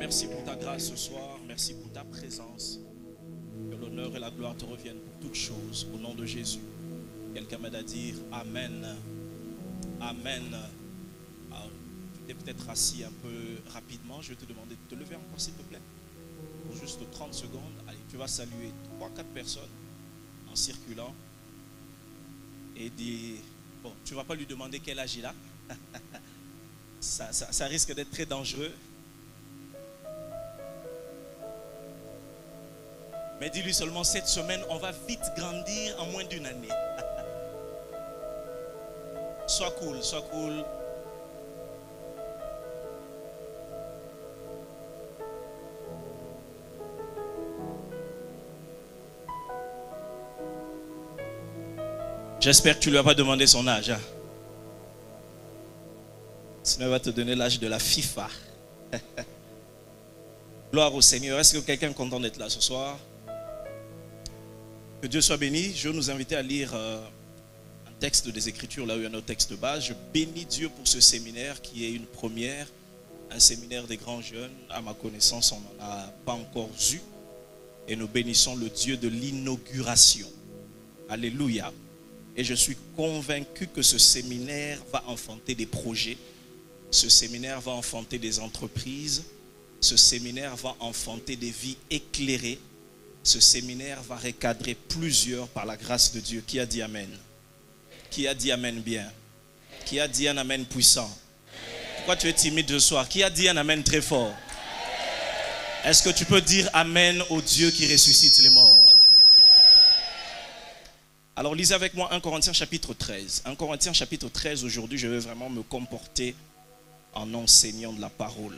merci pour ta grâce ce soir. Merci pour ta présence. Que l'honneur et la gloire te reviennent pour toutes choses. Au nom de Jésus. Quelqu'un m'aide à dire Amen. Amen. Alors, tu t'es peut-être assis un peu rapidement. Je vais te demander de te lever encore s'il te plaît. Pour juste 30 secondes. Allez, tu vas saluer 3-4 personnes en circulant. Et dire, bon, tu ne vas pas lui demander quel âge il a. Ça risque d'être très dangereux. Mais dis-lui seulement, cette semaine, on va vite grandir en moins d'une année. Sois cool, sois cool. J'espère que tu ne lui as pas demandé son âge. Hein? Sinon, il va te donner l'âge de la FIFA. Gloire au Seigneur. Est-ce que quelqu'un est content d'être là ce soir? Que Dieu soit béni. Je veux nous inviter à lire un texte des Écritures, là où il y a notre texte de base. Je bénis Dieu pour ce séminaire qui est une première, un séminaire des grands jeunes. À ma connaissance, on n'en a pas encore eu. Et nous bénissons le Dieu de l'inauguration. Alléluia. Et je suis convaincu que ce séminaire va enfanter des projets. Ce séminaire va enfanter des entreprises. Ce séminaire va enfanter des vies éclairées. Ce séminaire va recadrer plusieurs par la grâce de Dieu. Qui a dit Amen? Qui a dit Amen bien? Qui a dit un Amen puissant? Pourquoi tu es timide ce soir? Qui a dit un Amen très fort? Est-ce que tu peux dire Amen au Dieu qui ressuscite les morts? Alors lisez avec moi 1 Corinthiens chapitre 13. 1 Corinthiens chapitre 13, aujourd'hui je vais vraiment me comporter en enseignant de la parole.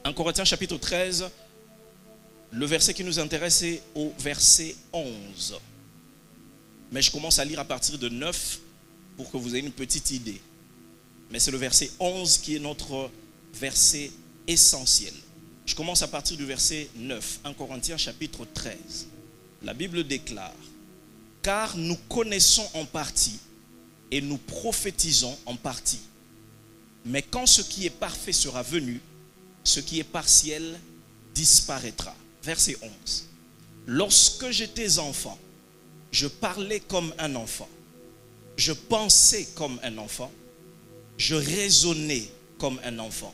1 Corinthiens chapitre 13, le verset qui nous intéresse est au verset 11. Mais je commence à lire à partir de 9 pour que vous ayez une petite idée. Mais c'est le verset 11 qui est notre verset essentiel. Je commence à partir du verset 9, 1 Corinthiens chapitre 13. La Bible déclare: car nous connaissons en partie et nous prophétisons en partie. Mais quand ce qui est parfait sera venu, ce qui est partiel disparaîtra. Verset 11. Lorsque j'étais enfant, je parlais comme un enfant. Je pensais comme un enfant. Je raisonnais comme un enfant.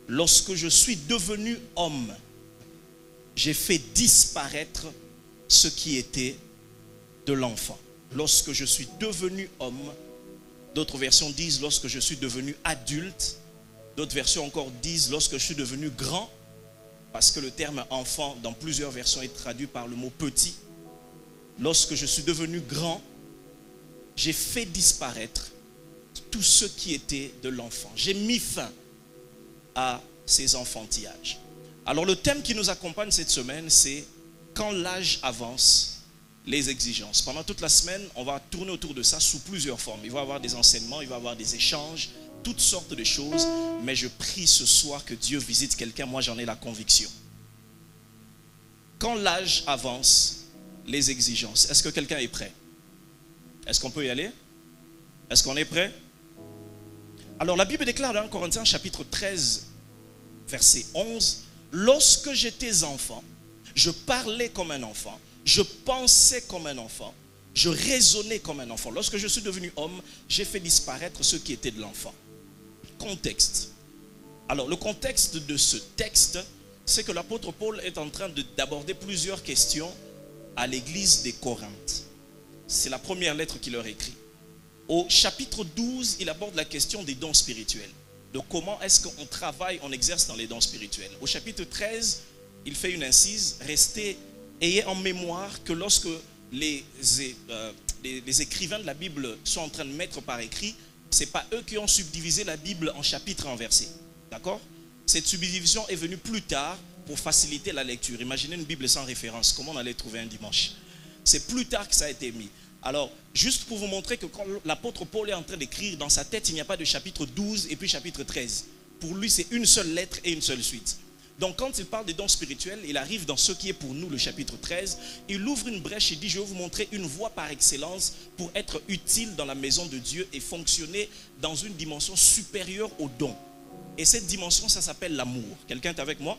Lorsque je suis devenu homme, j'ai fait disparaître ce qui était de l'enfant. Lorsque je suis devenu homme, d'autres versions disent lorsque je suis devenu adulte, d'autres versions encore disent lorsque je suis devenu grand, parce que le terme enfant dans plusieurs versions est traduit par le mot petit. Lorsque je suis devenu grand, j'ai fait disparaître tout ce qui était de l'enfant. J'ai mis fin à ces enfantillages. Alors le thème qui nous accompagne cette semaine, c'est quand l'âge avance, les exigences. Pendant toute la semaine, on va tourner autour de ça sous plusieurs formes. Il va y avoir des enseignements, il va y avoir des échanges, toutes sortes de choses. Mais je prie ce soir que Dieu visite quelqu'un. Moi, j'en ai la conviction. Quand l'âge avance, les exigences. Est-ce que quelqu'un est prêt? Est-ce qu'on peut y aller? Est-ce qu'on est prêt? Alors, la Bible déclare dans 1 Corinthiens chapitre 13, verset 11, « Lorsque j'étais enfant, je parlais comme un enfant. Je pensais comme un enfant, je raisonnais comme un enfant. Lorsque je suis devenu homme, j'ai fait disparaître ce qui était de l'enfant. » Contexte. Alors le contexte de ce texte, c'est que l'apôtre Paul est en train d'aborder plusieurs questions à l'église des Corinthes. C'est la première lettre qu'il leur écrit. Au chapitre 12, il aborde la question des dons spirituels. De comment est-ce qu'on travaille, on exerce dans les dons spirituels. Au chapitre 13, il fait une incise, ayez en mémoire que lorsque les écrivains de la Bible sont en train de mettre par écrit, ce n'est pas eux qui ont subdivisé la Bible en chapitres et en versets. D'accord? Cette subdivision est venue plus tard pour faciliter la lecture. Imaginez une Bible sans référence. Comment on allait trouver un dimanche? C'est plus tard que ça a été mis. Alors, juste pour vous montrer que quand l'apôtre Paul est en train d'écrire, dans sa tête, il n'y a pas de chapitre 12 et puis chapitre 13. Pour lui, c'est une seule lettre et une seule suite. Donc quand il parle des dons spirituels, il arrive dans ce qui est pour nous le chapitre 13. Il ouvre une brèche et dit: je vais vous montrer une voie par excellence pour être utile dans la maison de Dieu et fonctionner dans une dimension supérieure aux dons. Et cette dimension, ça s'appelle l'amour. Quelqu'un est avec moi?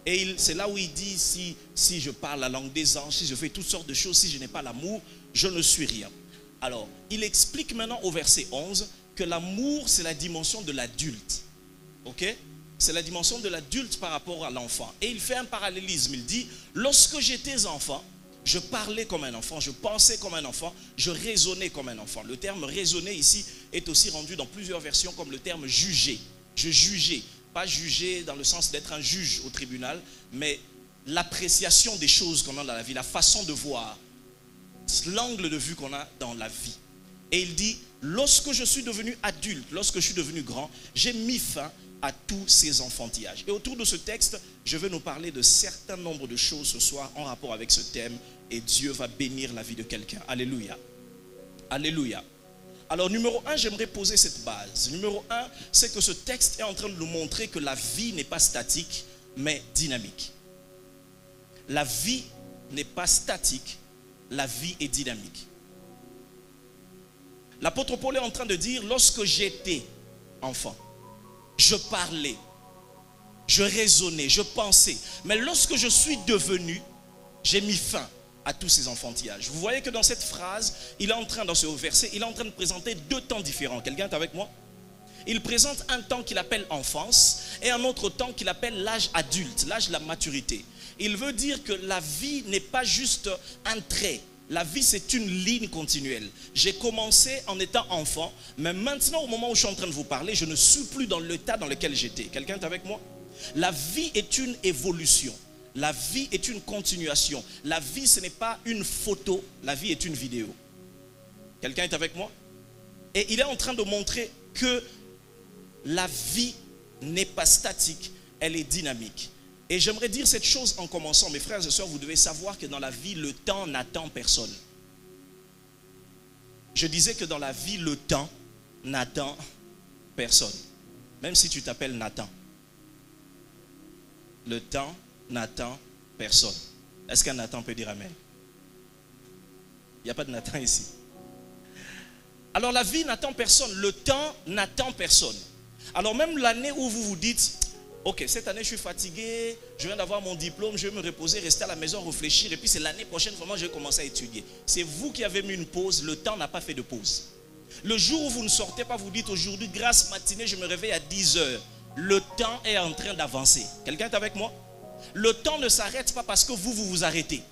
Et c'est là où il dit, si je parle la langue des anges, si je fais toutes sortes de choses, si je n'ai pas l'amour, je ne suis rien. Alors, il explique maintenant au verset 11 que l'amour, c'est la dimension de l'adulte. Ok? C'est la dimension de l'adulte par rapport à l'enfant. Et il fait un parallélisme. Il dit, lorsque j'étais enfant, je parlais comme un enfant, je pensais comme un enfant, je raisonnais comme un enfant. Le terme raisonner ici est aussi rendu dans plusieurs versions comme le terme juger. Je jugeais. Pas juger dans le sens d'être un juge au tribunal, mais l'appréciation des choses qu'on a dans la vie, la façon de voir, l'angle de vue qu'on a dans la vie. Et il dit, lorsque je suis devenu adulte, lorsque je suis devenu grand, j'ai mis fin à tous ces enfantillages. Et autour de ce texte, je vais nous parler de certain nombre de choses ce soir en rapport avec ce thème, et Dieu va bénir la vie de quelqu'un. Alléluia. Alléluia. Alors numéro 1, j'aimerais poser cette base. Numéro 1, c'est que ce texte est en train de nous montrer que la vie n'est pas statique, mais dynamique. La vie n'est pas statique, la vie est dynamique. L'apôtre Paul est en train de dire, lorsque j'étais enfant, je parlais, je raisonnais, je pensais. Mais lorsque je suis devenu, j'ai mis fin à tous ces enfantillages. Vous voyez que dans cette phrase, dans ce verset, il est en train de présenter deux temps différents. Quelqu'un est avec moi? Il présente un temps qu'il appelle enfance et un autre temps qu'il appelle l'âge adulte, l'âge de la maturité. Il veut dire que la vie n'est pas juste un trait. La vie, c'est une ligne continuelle. J'ai commencé en étant enfant, mais maintenant, au moment où je suis en train de vous parler, je ne suis plus dans l'état dans lequel j'étais. Quelqu'un est avec moi? La vie est une évolution. La vie est une continuation. La vie, ce n'est pas une photo, la vie est une vidéo. Quelqu'un est avec moi? Et il est en train de montrer que la vie n'est pas statique, elle est dynamique. Et j'aimerais dire cette chose en commençant. Mes frères et sœurs, vous devez savoir que dans la vie, le temps n'attend personne. Je disais que dans la vie, le temps n'attend personne. Même si tu t'appelles Nathan. Le temps n'attend personne. Est-ce qu'un Nathan peut dire Amen? Il n'y a pas de Nathan ici. Alors la vie n'attend personne. Le temps n'attend personne. Alors même l'année où vous vous dites, ok, cette année je suis fatigué, je viens d'avoir mon diplôme, je vais me reposer, rester à la maison, réfléchir, et puis c'est l'année prochaine vraiment je vais commencer à étudier. C'est vous qui avez mis une pause, le temps n'a pas fait de pause. Le jour où vous ne sortez pas, vous dites aujourd'hui, grâce matinée, je me réveille à 10 heures. Le temps est en train d'avancer. Quelqu'un est avec moi? Le temps ne s'arrête pas parce que vous arrêtez.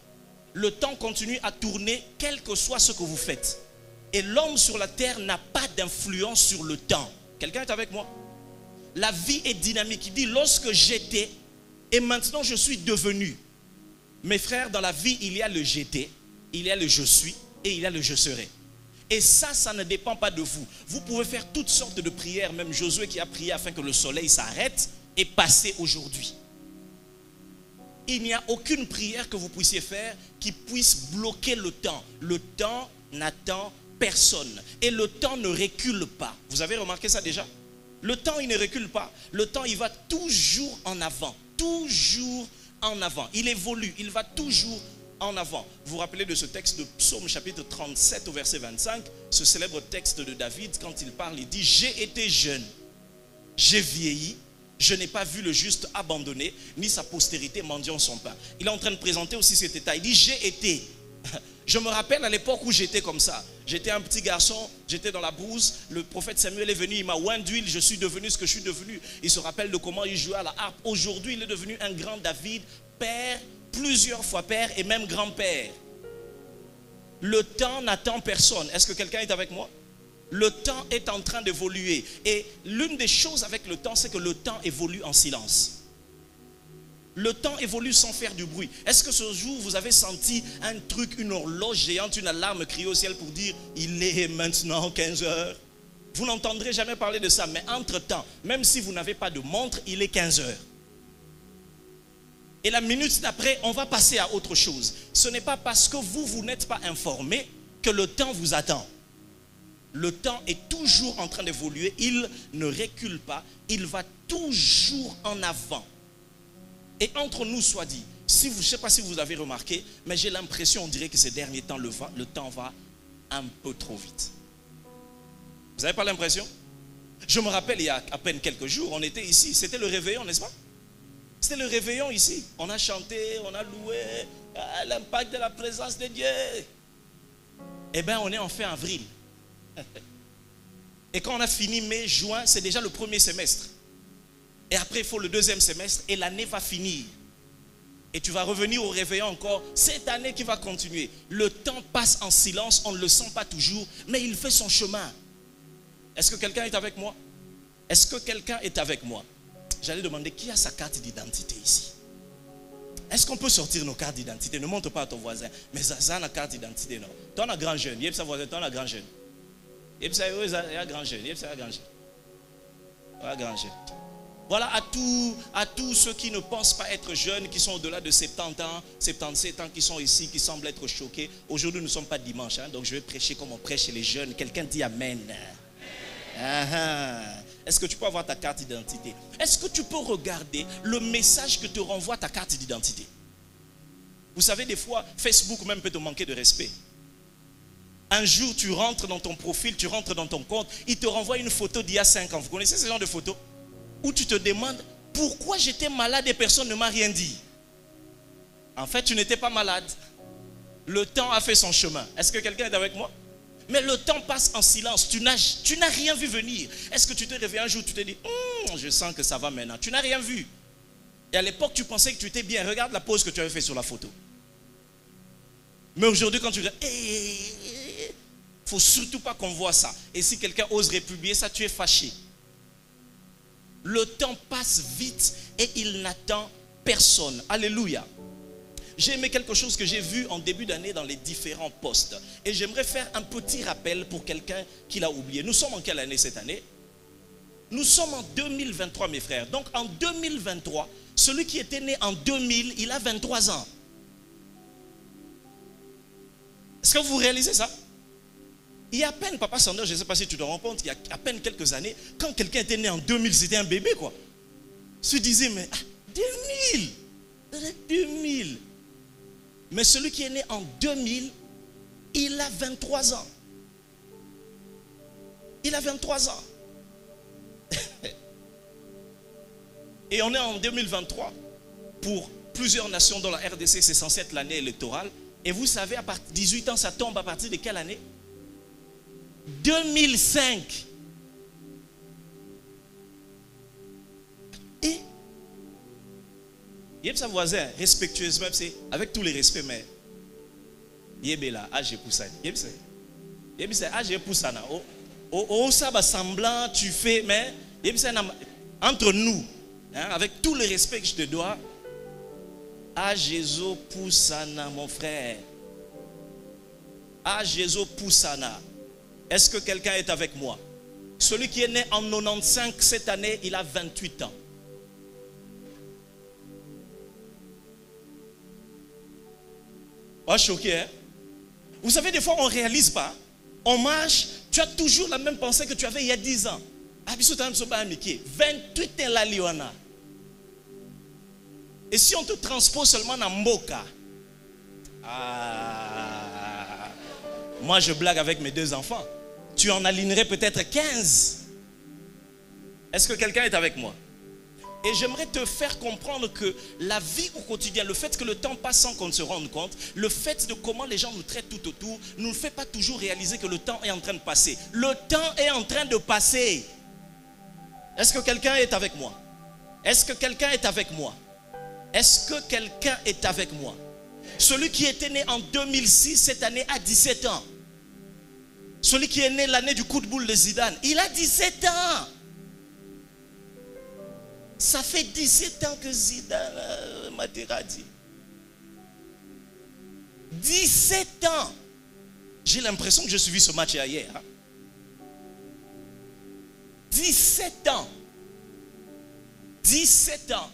Le temps continue à tourner, quel que soit ce que vous faites. Et l'homme sur la terre n'a pas d'influence sur le temps. Quelqu'un est avec moi? La vie est dynamique. Il dit, lorsque j'étais, et maintenant je suis devenu. Mes frères, dans la vie, il y a le j'étais, il y a le je suis, et il y a le je serai. Et ça ne dépend pas de vous. Vous pouvez faire toutes sortes de prières, même Josué qui a prié afin que le soleil s'arrête et passer aujourd'hui. Il n'y a aucune prière que vous puissiez faire qui puisse bloquer le temps. Le temps n'attend personne. Et le temps ne recule pas. Vous avez remarqué ça déjà? Le temps, il ne recule pas. Le temps, il va toujours en avant. Toujours en avant. Il évolue. Il va toujours en avant. Vous vous rappelez de ce texte de Psaume chapitre 37 au verset 25, ce célèbre texte de David, quand il parle, il dit, j'ai été jeune, j'ai vieilli, je n'ai pas vu le juste abandonné, ni sa postérité mendiant son pain. Il est en train de présenter aussi cet état. Il dit, j'ai été. Je me rappelle à l'époque où j'étais comme ça. J'étais un petit garçon, j'étais dans la brousse. Le prophète Samuel est venu, il m'a oint d'huile, je suis devenu ce que je suis devenu. Il se rappelle de comment il jouait à la harpe. Aujourd'hui, il est devenu un grand David, père, plusieurs fois père et même grand-père. Le temps n'attend personne. Est-ce que quelqu'un est avec moi? Le temps est en train d'évoluer. Et l'une des choses avec le temps, c'est que le temps évolue en silence. Le temps évolue sans faire du bruit. Est-ce que ce jour, vous avez senti un truc, une horloge géante, une alarme criée au ciel pour dire « Il est maintenant 15 heures ». Vous n'entendrez jamais parler de ça. Mais entre-temps, même si vous n'avez pas de montre, il est 15 heures. Et la minute d'après, on va passer à autre chose. Ce n'est pas parce que vous n'êtes pas informé que le temps vous attend. Le temps est toujours en train d'évoluer. Il ne recule pas. Il va toujours en avant. Et entre nous, soit dit, je ne sais pas si vous avez remarqué, mais j'ai l'impression, on dirait que ces derniers temps, le temps va un peu trop vite. Vous n'avez pas l'impression? Je me rappelle, il y a à peine quelques jours, on était ici. C'était le réveillon, n'est-ce pas? C'était le réveillon ici. On a chanté, on a loué l'impact de la présence de Dieu. Eh bien, on est en fin avril. Et quand on a fini mai, juin, c'est déjà le premier semestre. Et après, il faut le deuxième semestre et l'année va finir. Et tu vas revenir au réveillon encore. Cette année qui va continuer. Le temps passe en silence, on ne le sent pas toujours, mais il fait son chemin. Est-ce que quelqu'un est avec moi? Est-ce que quelqu'un est avec moi? J'allais demander qui a sa carte d'identité ici. Est-ce qu'on peut sortir nos cartes d'identité? Ne montre pas à ton voisin. Mais ça a une carte d'identité, non? Toi, on a grand jeune. Yep, ça voisin, toi, on a grand jeune. Yep, ça a grand jeune. Yep, ça a grand jeune. Grand jeune. Voilà à tous ceux qui ne pensent pas être jeunes, qui sont au-delà de 70 ans, 77 ans, qui sont ici, qui semblent être choqués. Aujourd'hui, nous ne sommes pas dimanche, hein, donc je vais prêcher comme on prêche chez les jeunes. Quelqu'un dit Amen. Est-ce que tu peux avoir ta carte d'identité? Est-ce que tu peux regarder le message que te renvoie ta carte d'identité? Vous savez, des fois, Facebook même peut te manquer de respect. Un jour, tu rentres dans ton profil, tu rentres dans ton compte, il te renvoie une photo d'il y a 5 ans. Vous connaissez ce genre de photo? Où tu te demandes pourquoi j'étais malade et personne ne m'a rien dit. En fait, tu n'étais pas malade. Le temps a fait son chemin. Est-ce que quelqu'un est avec moi? Mais le temps passe en silence. Tu n'as rien vu venir. Est-ce que tu te réveilles un jour, tu te dis, je sens que ça va maintenant. Tu n'as rien vu. Et à l'époque, tu pensais que tu étais bien. Regarde la pose que tu avais fait sur la photo. Mais aujourd'hui, quand tu dis, il ne faut surtout pas qu'on voit ça. Et si quelqu'un ose républier ça, tu es fâché. Le temps passe vite et il n'attend personne. Alléluia. J'ai aimé quelque chose que j'ai vu en début d'année dans les différents postes. Et j'aimerais faire un petit rappel pour quelqu'un qui l'a oublié. Nous sommes en quelle année cette année? Nous sommes en 2023, mes frères. Donc en 2023, celui qui était né en 2000, il a 23 ans. Est-ce que vous réalisez ça? Il y a à peine, Papa Sandor, je ne sais pas si tu te rends compte, il y a à peine quelques années, quand quelqu'un était né en 2000, c'était un bébé, quoi. Se disait, mais 2000. Mais celui qui est né en 2000, il a 23 ans. Il a 23 ans. Et on est en 2023. Pour plusieurs nations dans la RDC, c'est censé être l'année électorale. Et vous savez, à partir de 18 ans, ça tombe à partir de quelle année? 2005. Et il y a sa voisin, respectueusement, c'est avec tous les respects, mais il y a là, âge poussane. Il y a âge poussane. Oh, ça va semblant, tu fais, mais il y a entre nous, hein, avec tous les respects que je te dois, âge poussana, mon frère. Âge poussana. Est-ce que quelqu'un est avec moi? Celui qui est né en 95 cette année, il a 28 ans. Oh, choqué, hein? Vous savez, des fois, on ne réalise pas. On marche, tu as toujours la même pensée que tu avais il y a 10 ans. 28 ans, la Liona. Et si on te transpose seulement dans Mboka? Moi, je blague avec mes 2 enfants. Tu en alignerais peut-être 15. Est-ce que quelqu'un est avec moi? Et j'aimerais te faire comprendre que la vie au quotidien, le fait que le temps passe sans qu'on ne se rende compte, le fait de comment les gens nous traitent tout autour, ne nous fait pas toujours réaliser que le temps est en train de passer. Le temps est en train de passer. Est-ce que quelqu'un est avec moi? Est-ce que quelqu'un est avec moi? Est-ce que quelqu'un est avec moi? Celui qui était né en 2006, cette année, a 17 ans. Celui qui est né l'année du coup de boule de Zidane, il a 17 ans. Ça fait 17 ans que Zidane m'a dit. 17 ans. J'ai l'impression que je suivi ce match hier. 17 ans. 17 ans.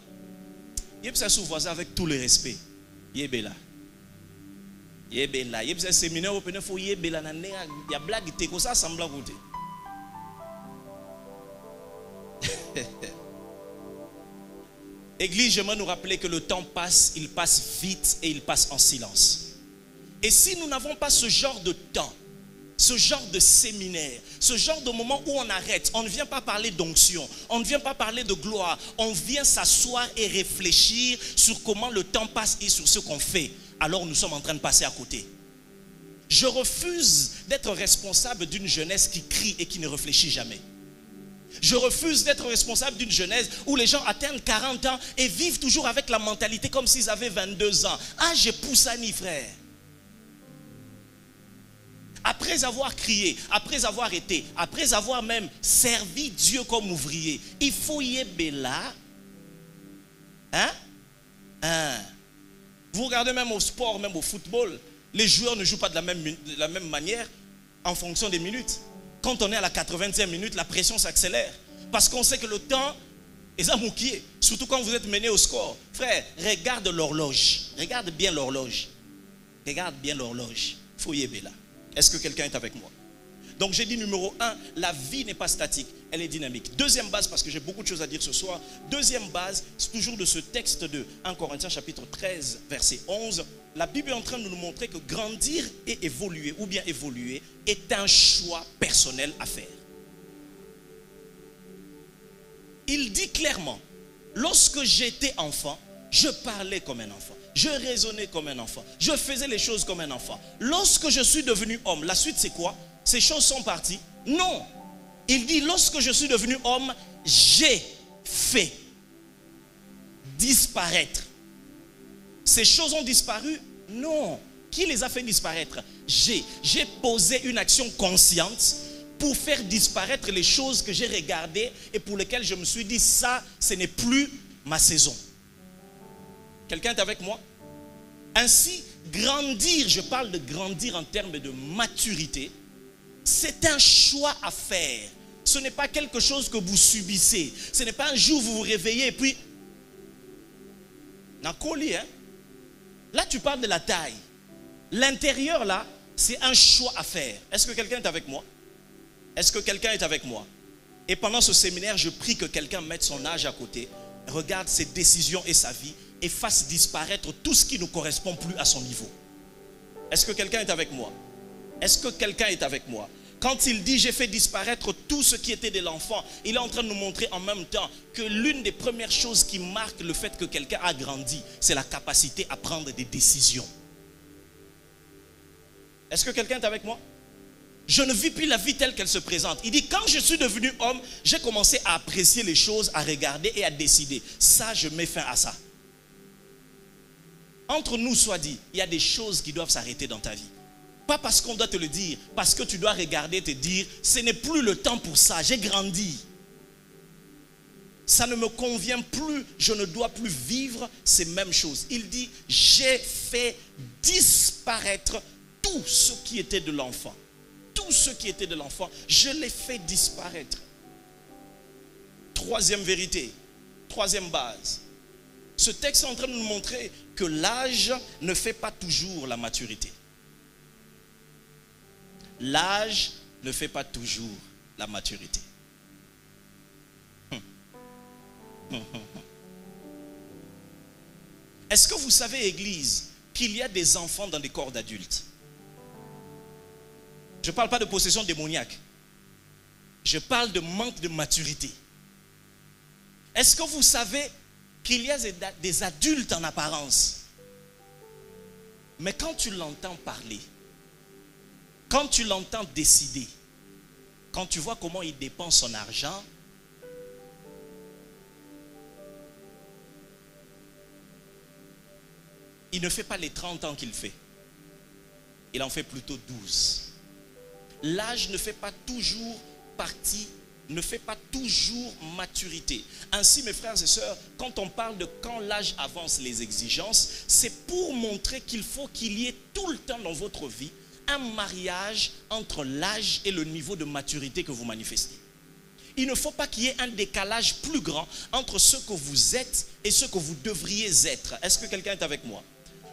Il y a ça sous voisin avec tout le respect. Yébela. Yébela. Il y a un séminaire où il faut yébela. Il y a blague qui ça semblant côté. Église, j'aimerais nous rappeler que le temps passe, il passe vite et il passe en silence. Et si nous n'avons pas ce genre de temps, ce genre de séminaire, ce genre de moment où on arrête, on ne vient pas parler d'onction, on ne vient pas parler de gloire, on vient s'asseoir et réfléchir sur comment le temps passe et sur ce qu'on fait, alors nous sommes en train de passer à côté. Je refuse d'être responsable d'une jeunesse qui crie et qui ne réfléchit jamais. Je refuse d'être responsable d'une jeunesse où les gens atteignent 40 ans et vivent toujours avec la mentalité comme s'ils avaient 22 ans. Ah, j'ai poussani, frère. Après avoir crié, après avoir été, après avoir même servi Dieu comme ouvrier, il faut y être là. Vous regardez même au sport, même au football, les joueurs ne jouent pas de la même manière en fonction des minutes. Quand on est à la 80e minute, la pression s'accélère. Parce qu'on sait que le temps est amouqué. Surtout quand vous êtes mené au score. Frère, regarde l'horloge. Regarde bien l'horloge. Regarde bien l'horloge. Il faut y être là. Est-ce que quelqu'un est avec moi? Donc j'ai dit numéro 1, la vie n'est pas statique, elle est dynamique. Deuxième base, parce que j'ai beaucoup de choses à dire ce soir. Deuxième base, c'est toujours de ce texte de 1 Corinthiens chapitre 13, verset 11. La Bible est en train de nous montrer que grandir et évoluer, ou bien évoluer, est un choix personnel à faire. Il dit clairement, lorsque j'étais enfant, je parlais comme un enfant. Je raisonnais comme un enfant. Je faisais les choses comme un enfant. Lorsque je suis devenu homme, la suite c'est quoi? Ces choses sont parties? Non. Il dit, lorsque je suis devenu homme, j'ai fait disparaître. Ces choses ont disparu? Non. Qui les a fait disparaître? J'ai posé une action consciente pour faire disparaître les choses que j'ai regardées et pour lesquelles je me suis dit, ça, ce n'est plus ma saison. Quelqu'un est avec moi? Ainsi, grandir, je parle de grandir en termes de maturité, c'est un choix à faire. Ce n'est pas quelque chose que vous subissez. Ce n'est pas un jour où vous vous réveillez et puis... Là, tu parles de la taille. L'intérieur, là, c'est un choix à faire. Est-ce que quelqu'un est avec moi? Est-ce que quelqu'un est avec moi? Et pendant ce séminaire, je prie que quelqu'un mette son âge à côté, regarde ses décisions et sa vie et fasse disparaître tout ce qui ne correspond plus à son niveau. Est-ce que quelqu'un est avec moi? Est-ce que quelqu'un est avec moi? Quand il dit j'ai fait disparaître tout ce qui était de l'enfant, il est en train de nous montrer en même temps que l'une des premières choses qui marque le fait que quelqu'un a grandi, c'est la capacité à prendre des décisions. Est-ce que quelqu'un est avec moi? Je ne vis plus la vie telle qu'elle se présente. Il dit, quand je suis devenu homme, j'ai commencé à apprécier les choses, à regarder et à décider. Ça, je mets fin à ça. Entre nous, soit dit, il y a des choses qui doivent s'arrêter dans ta vie. Pas parce qu'on doit te le dire, parce que tu dois regarder et te dire, ce n'est plus le temps pour ça, j'ai grandi. Ça ne me convient plus, je ne dois plus vivre ces mêmes choses. Il dit, j'ai fait disparaître tout ce qui était de l'enfant. Tout ce qui était de l'enfant, je l'ai fait disparaître. Troisième vérité, troisième base. Ce texte est en train de nous montrer que l'âge ne fait pas toujours la maturité. L'âge ne fait pas toujours la maturité. Est-ce que vous savez, Église, qu'il y a des enfants dans des corps d'adultes? Je ne parle pas de possession démoniaque. Je parle de manque de maturité. Est-ce que vous savez qu'il y a des adultes en apparence? Mais quand tu l'entends parler, quand tu l'entends décider, quand tu vois comment il dépense son argent, il ne fait pas les 30 ans qu'il fait. Il en fait plutôt 12. L'âge ne fait pas toujours partie, ne fait pas toujours maturité. Ainsi, mes frères et sœurs, quand on parle de quand l'âge avance les exigences, c'est pour montrer qu'il faut qu'il y ait tout le temps dans votre vie un mariage entre l'âge et le niveau de maturité que vous manifestez. Il ne faut pas qu'il y ait un décalage plus grand entre ce que vous êtes et ce que vous devriez être. Est-ce que quelqu'un est avec moi?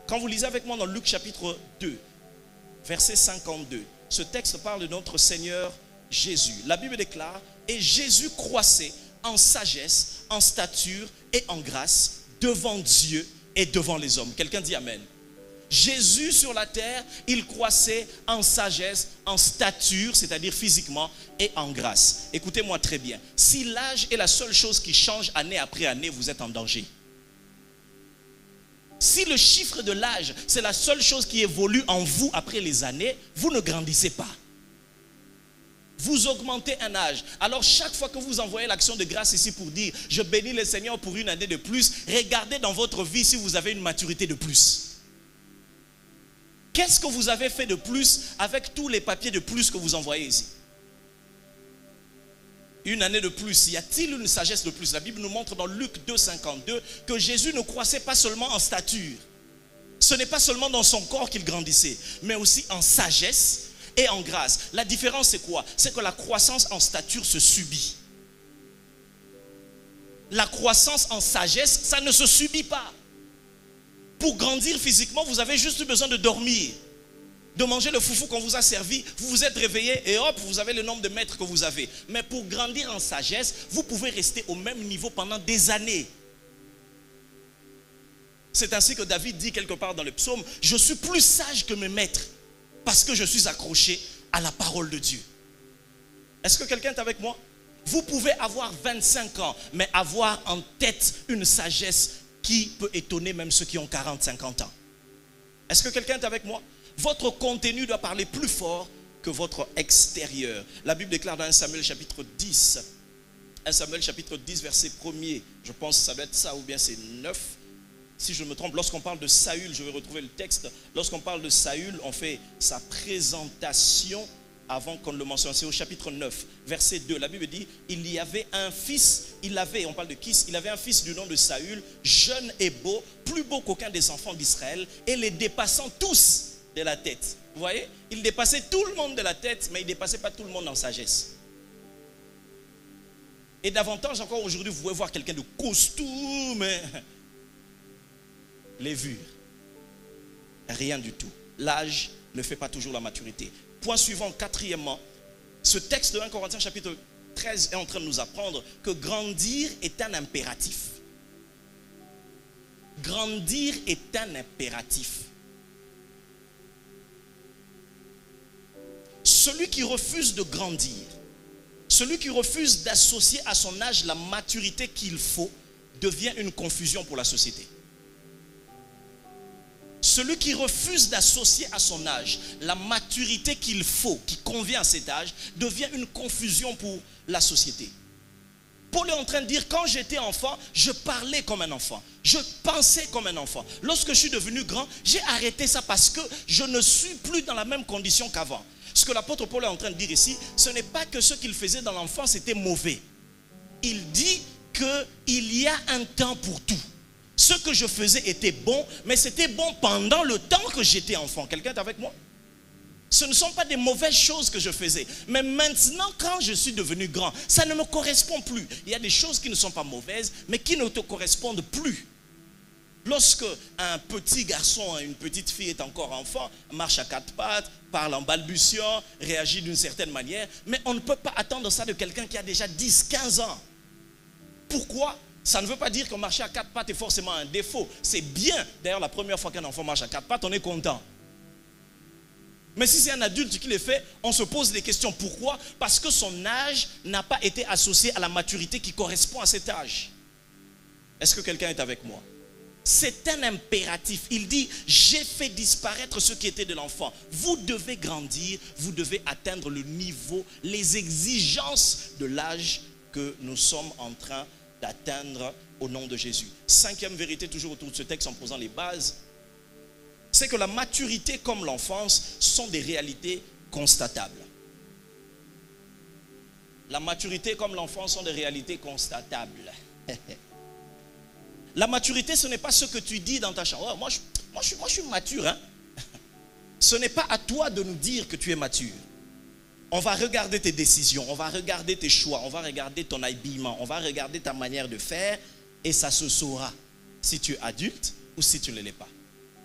Quand vous lisez avec moi dans Luc chapitre 2, verset 52, ce texte parle de notre Seigneur Jésus. La Bible déclare, et Jésus croissait en sagesse, en stature et en grâce devant Dieu et devant les hommes. Quelqu'un dit Amen. Jésus sur la terre, il croissait en sagesse, en stature, c'est-à-dire physiquement, et en grâce. Écoutez-moi très bien. Si l'âge est la seule chose qui change année après année, vous êtes en danger. Si le chiffre de l'âge, c'est la seule chose qui évolue en vous après les années, vous ne grandissez pas. Vous augmentez un âge. Alors chaque fois que vous envoyez l'action de grâce ici pour dire « Je bénis le Seigneur pour une année de plus », regardez dans votre vie si vous avez une maturité de plus. Qu'est-ce que vous avez fait de plus avec tous les papiers de plus que vous envoyez ici? Une année de plus, y a-t-il une sagesse de plus? La Bible nous montre dans Luc 2,52 que Jésus ne croissait pas seulement en stature. Ce n'est pas seulement dans son corps qu'il grandissait, mais aussi en sagesse et en grâce. La différence c'est quoi? C'est que la croissance en stature se subit. La croissance en sagesse, ça ne se subit pas. Pour grandir physiquement, vous avez juste besoin de dormir, de manger le foufou qu'on vous a servi, vous vous êtes réveillé et hop, vous avez le nombre de mètres que vous avez. Mais pour grandir en sagesse, vous pouvez rester au même niveau pendant des années. C'est ainsi que David dit quelque part dans le psaume, « Je suis plus sage que mes maîtres parce que je suis accroché à la parole de Dieu. » Est-ce que quelqu'un est avec moi? Vous pouvez avoir 25 ans, mais avoir en tête une sagesse qui peut étonner même ceux qui ont 40, 50 ans. Est-ce que quelqu'un est avec moi? Votre contenu doit parler plus fort que votre extérieur. La Bible déclare dans 1 Samuel chapitre 10, 1 Samuel chapitre 10 verset 1er, je pense que ça doit être ça ou bien c'est 9. Si je me trompe, lorsqu'on parle de Saül, je vais retrouver le texte, lorsqu'on parle de Saül, on fait sa présentation avant qu'on le mentionne. C'est au chapitre 9, verset 2. La Bible dit, il y avait un fils, on parle de Kis, il avait un fils du nom de Saül, jeune et beau, plus beau qu'aucun des enfants d'Israël, et les dépassant tous de la tête. Vous voyez, il dépassait tout le monde de la tête, mais il ne dépassait pas tout le monde en sagesse. Et davantage encore aujourd'hui, vous pouvez voir quelqu'un de costaud, mais les vures, rien du tout. L'âge ne fait pas toujours la maturité. Point suivant, quatrièmement, ce texte de 1 Corinthiens chapitre 13 est en train de nous apprendre que grandir est un impératif. Grandir est un impératif. Celui qui refuse de grandir, celui qui refuse d'associer à son âge la maturité qu'il faut, devient une confusion pour la société. Celui qui refuse d'associer à son âge la maturité qu'il faut, qui convient à cet âge, devient une confusion pour la société. Paul est en train de dire, quand j'étais enfant, je parlais comme un enfant. Je pensais comme un enfant. Lorsque je suis devenu grand, j'ai arrêté ça parce que je ne suis plus dans la même condition qu'avant. Ce que l'apôtre Paul est en train de dire ici, ce n'est pas que ce qu'il faisait dans l'enfance était mauvais. Il dit qu'il y a un temps pour tout. Ce que je faisais était bon, mais c'était bon pendant le temps que j'étais enfant. Quelqu'un est avec moi? Ce ne sont pas des mauvaises choses que je faisais. Mais maintenant, quand je suis devenu grand, ça ne me correspond plus. Il y a des choses qui ne sont pas mauvaises, mais qui ne te correspondent plus. Lorsque un petit garçon, une petite fille est encore enfant, marche à quatre pattes, parle en balbutiant, réagit d'une certaine manière, mais on ne peut pas attendre ça de quelqu'un qui a déjà 10, 15 ans. Pourquoi? Ça ne veut pas dire que marcher à quatre pattes est forcément un défaut. C'est bien. D'ailleurs, la première fois qu'un enfant marche à quatre pattes, on est content. Mais si c'est un adulte qui le fait, on se pose des questions. Pourquoi? Parce que son âge n'a pas été associé à la maturité qui correspond à cet âge. Est-ce que quelqu'un est avec moi? C'est un impératif. Il dit, j'ai fait disparaître ce qui était de l'enfant. Vous devez grandir, vous devez atteindre le niveau, les exigences de l'âge que nous sommes en train d'atteindre au nom de Jésus. Cinquième vérité, toujours autour de ce texte en posant les bases, c'est que la maturité comme l'enfance sont des réalités constatables. La maturité comme l'enfance sont des réalités constatables. La maturité, ce n'est pas ce que tu dis dans ta chambre. Oh, moi, je suis mature. Hein? Ce n'est pas à toi de nous dire que tu es mature. On va regarder tes décisions, on va regarder tes choix, on va regarder ton habillement, on va regarder ta manière de faire et ça se saura si tu es adulte ou si tu ne l'es pas.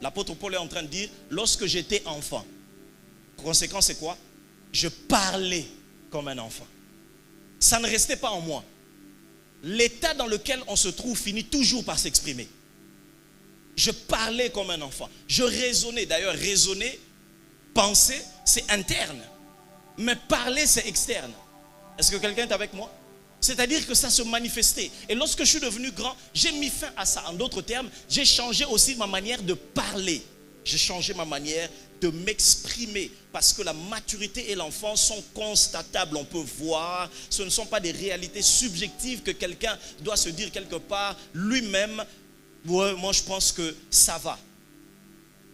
L'apôtre Paul est en train de dire, lorsque j'étais enfant, conséquence c'est quoi? Je parlais comme un enfant. Ça ne restait pas en moi. L'état dans lequel on se trouve finit toujours par s'exprimer. Je parlais comme un enfant. Je raisonnais. D'ailleurs, raisonner, penser, c'est interne. Mais parler, c'est externe. Est-ce que quelqu'un est avec moi? C'est-à-dire que ça se manifestait. Et lorsque je suis devenu grand, j'ai mis fin à ça. En d'autres termes, j'ai changé aussi ma manière de parler. J'ai changé ma manière de m'exprimer. Parce que la maturité et l'enfance sont constatables. On peut voir. Ce ne sont pas des réalités subjectives que quelqu'un doit se dire quelque part lui-même. Ouais, moi, je pense que ça va.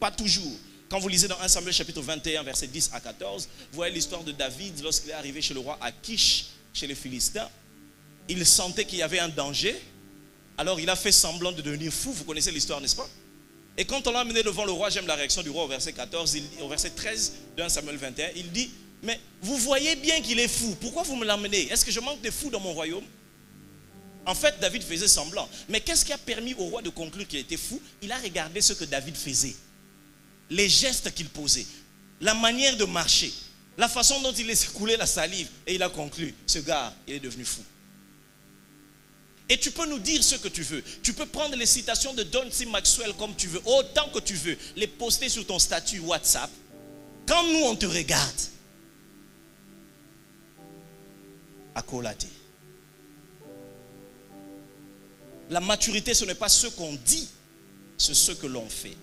Pas toujours. Quand vous lisez dans 1 Samuel chapitre 21, versets 10 à 14, vous voyez l'histoire de David lorsqu'il est arrivé chez le roi Akish, chez les Philistins. Il sentait qu'il y avait un danger. Alors il a fait semblant de devenir fou. Vous connaissez l'histoire, n'est-ce pas? Et quand on l'a amené devant le roi, j'aime la réaction du roi au verset 14, au verset 13 de 1 Samuel 21, il dit, mais vous voyez bien qu'il est fou. Pourquoi vous me l'amenez? Est-ce que je manque de fous dans mon royaume? En fait, David faisait semblant. Mais qu'est-ce qui a permis au roi de conclure qu'il était fou? Il a regardé ce que David faisait. Les gestes qu'il posait. La manière de marcher. La façon dont il laissait couler la salive. Et il a conclu, ce gars, il est devenu fou. Et tu peux nous dire ce que tu veux. Tu peux prendre les citations de John C. Maxwell comme tu veux, autant que tu veux, les poster sur ton statut WhatsApp. Quand nous, on te regarde, accoladé. La maturité, ce n'est pas ce qu'on dit, c'est ce que l'on fait.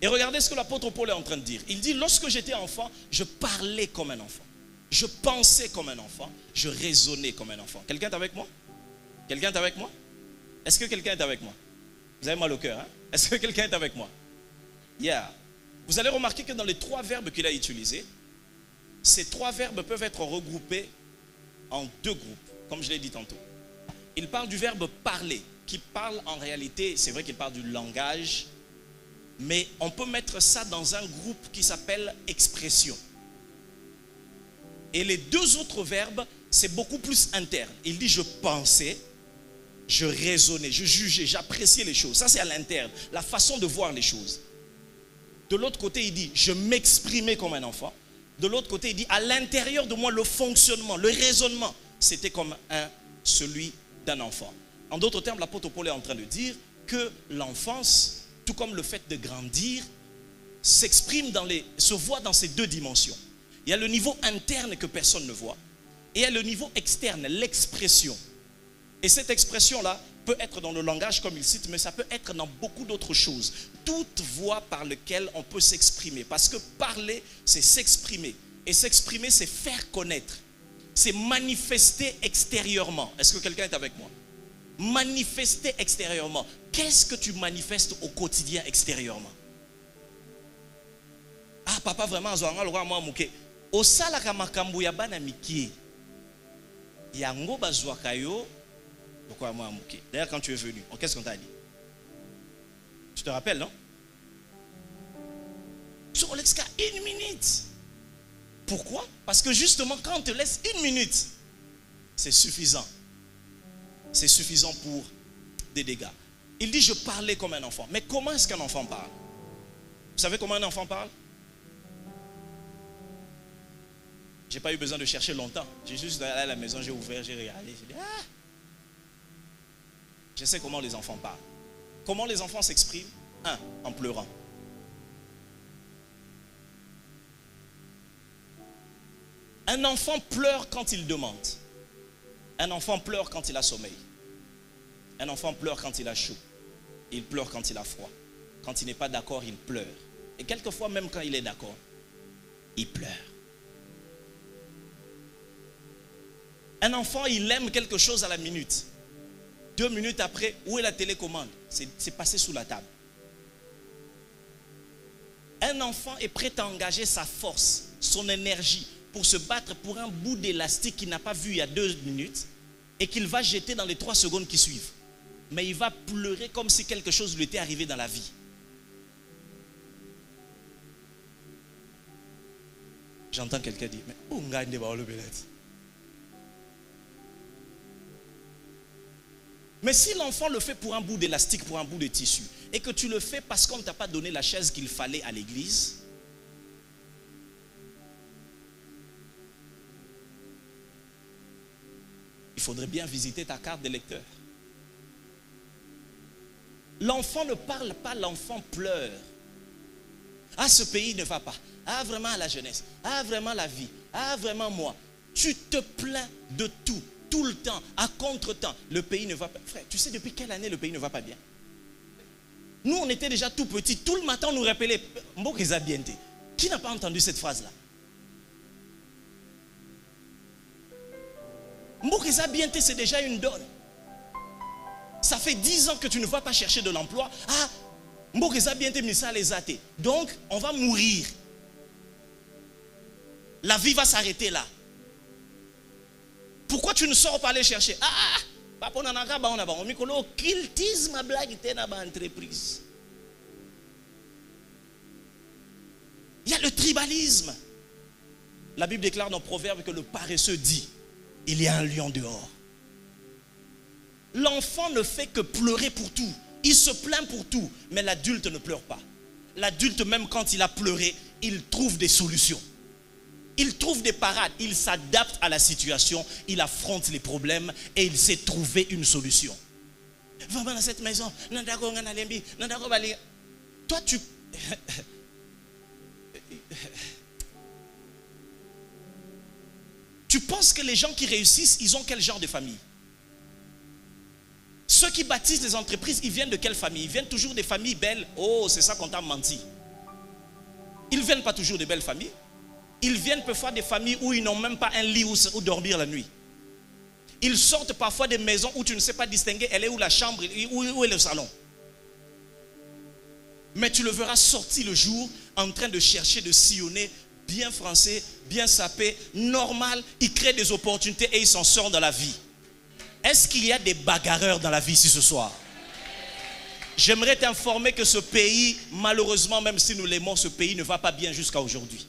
Et regardez ce que l'apôtre Paul est en train de dire. Il dit, lorsque j'étais enfant, je parlais comme un enfant. Je pensais comme un enfant. Je raisonnais comme un enfant. Quelqu'un est avec moi? Quelqu'un est avec moi? Est-ce que quelqu'un est avec moi? Vous avez mal au cœur, hein? Est-ce que quelqu'un est avec moi? Yeah. Vous allez remarquer que dans les 3 verbes qu'il a utilisés, ces 3 verbes peuvent être regroupés en 2 groupes, comme je l'ai dit tantôt. Il parle du verbe parler, qui parle en réalité, c'est vrai qu'il parle du langage, mais on peut mettre ça dans un groupe qui s'appelle expression. Et les 2 autres verbes, c'est beaucoup plus interne. Il dit je pensais, je raisonnais, je jugeais, j'appréciais les choses. Ça c'est à l'interne, la façon de voir les choses. De l'autre côté, il dit je m'exprimais comme un enfant. De l'autre côté, il dit à l'intérieur de moi, le fonctionnement, le raisonnement, c'était comme celui d'un enfant. En d'autres termes, l'apôtre Paul est en train de dire que l'enfance, tout comme le fait de grandir, se voit dans ces 2 dimensions. Il y a le niveau interne que personne ne voit. Et il y a le niveau externe, l'expression. Et cette expression-là peut être dans le langage comme il cite, mais ça peut être dans beaucoup d'autres choses. Toute voie par laquelle on peut s'exprimer. Parce que parler, c'est s'exprimer. Et s'exprimer, c'est faire connaître. C'est manifester extérieurement. Est-ce que quelqu'un est avec moi? Manifester extérieurement. Qu'est-ce que tu manifestes au quotidien extérieurement? Ah, papa, vraiment, le roi moi mouké. Au salaka makambu ya bana miki. Yango bazwakayo. Pourquoi moi mouké? D'ailleurs, quand tu es venu, qu'est-ce qu'on t'a dit? Tu te rappelles, non? Sur Olexka, 1 minute. Pourquoi? Parce que justement, quand on te laisse 1 minute, c'est suffisant. C'est suffisant pour des dégâts. Il dit, je parlais comme un enfant. Mais comment est-ce qu'un enfant parle? Vous savez comment un enfant parle? Je n'ai pas eu besoin de chercher longtemps. J'ai juste allé à la maison, j'ai ouvert, j'ai regardé. J'ai dit, ah! Je sais comment les enfants parlent. Comment les enfants s'expriment? En pleurant. Un enfant pleure quand il demande. Un enfant pleure quand il a sommeil. Un enfant pleure quand il a chaud. Il pleure quand il a froid. Quand il n'est pas d'accord, il pleure. Et quelquefois, même quand il est d'accord, il pleure. Un enfant, il aime quelque chose à la minute. 2 minutes après, où est la télécommande? C'est passé sous la table. Un enfant est prêt à engager sa force, son énergie, pour se battre pour un bout d'élastique qu'il n'a pas vu il y a 2 minutes et qu'il va jeter dans les 3 secondes qui suivent. Mais il va pleurer comme si quelque chose lui était arrivé dans la vie. J'entends quelqu'un dire, mais où on gagne des balles? Mais si l'enfant le fait pour un bout d'élastique, pour un bout de tissu, et que tu le fais parce qu'on ne t'a pas donné la chaise qu'il fallait à l'église, il faudrait bien visiter ta carte d'électeur. L'enfant ne parle pas, l'enfant pleure. Ah, ce pays ne va pas. Ah, vraiment la jeunesse. Ah, vraiment la vie. Ah, vraiment moi. Tu te plains de tout, tout le temps, à contre-temps. Le pays ne va pas. Frère, tu sais depuis quelle année le pays ne va pas bien? Nous, on était déjà tout petits. Tout le matin, on nous rappelait Mbokeza Biente. Qui n'a pas entendu cette phrase-là? Mbokeza Biente, c'est déjà une donne. Ça fait 10 ans que tu ne vas pas chercher de l'emploi. Ah, Mbokeza Biente, Missa les athées. Donc, on va mourir. La vie va s'arrêter là. Pourquoi tu ne sors pas aller chercher? Ah, papa, on a un micro, cultisme, blague, entreprise. Il y a le tribalisme. La Bible déclare dans Proverbe que le paresseux dit, il y a un lion dehors. L'enfant ne fait que pleurer pour tout. Il se plaint pour tout. Mais l'adulte ne pleure pas. L'adulte, même quand il a pleuré, il trouve des solutions. Il trouve des parades. Il s'adapte à la situation. Il affronte les problèmes et il sait trouver une solution. Vraiment dans cette maison. Toi, tu... Tu penses que les gens qui réussissent, ils ont quel genre de famille? Ceux qui bâtissent les entreprises, ils viennent de quelle famille? Ils viennent toujours des familles belles. Oh, c'est ça qu'on t'a menti. Ils ne viennent pas toujours de belles familles. Ils viennent parfois des familles où ils n'ont même pas un lit où dormir la nuit. Ils sortent parfois des maisons où tu ne sais pas distinguer elle est où la chambre, où est le salon. Mais tu le verras sortir le jour en train de chercher, de sillonner, bien français, bien sapé, normal. Il crée des opportunités et il s'en sort dans la vie. Est-ce qu'il y a des bagarreurs dans la vie ici ce soir? J'aimerais t'informer que ce pays, malheureusement, même si nous l'aimons, ce pays ne va pas bien jusqu'à aujourd'hui.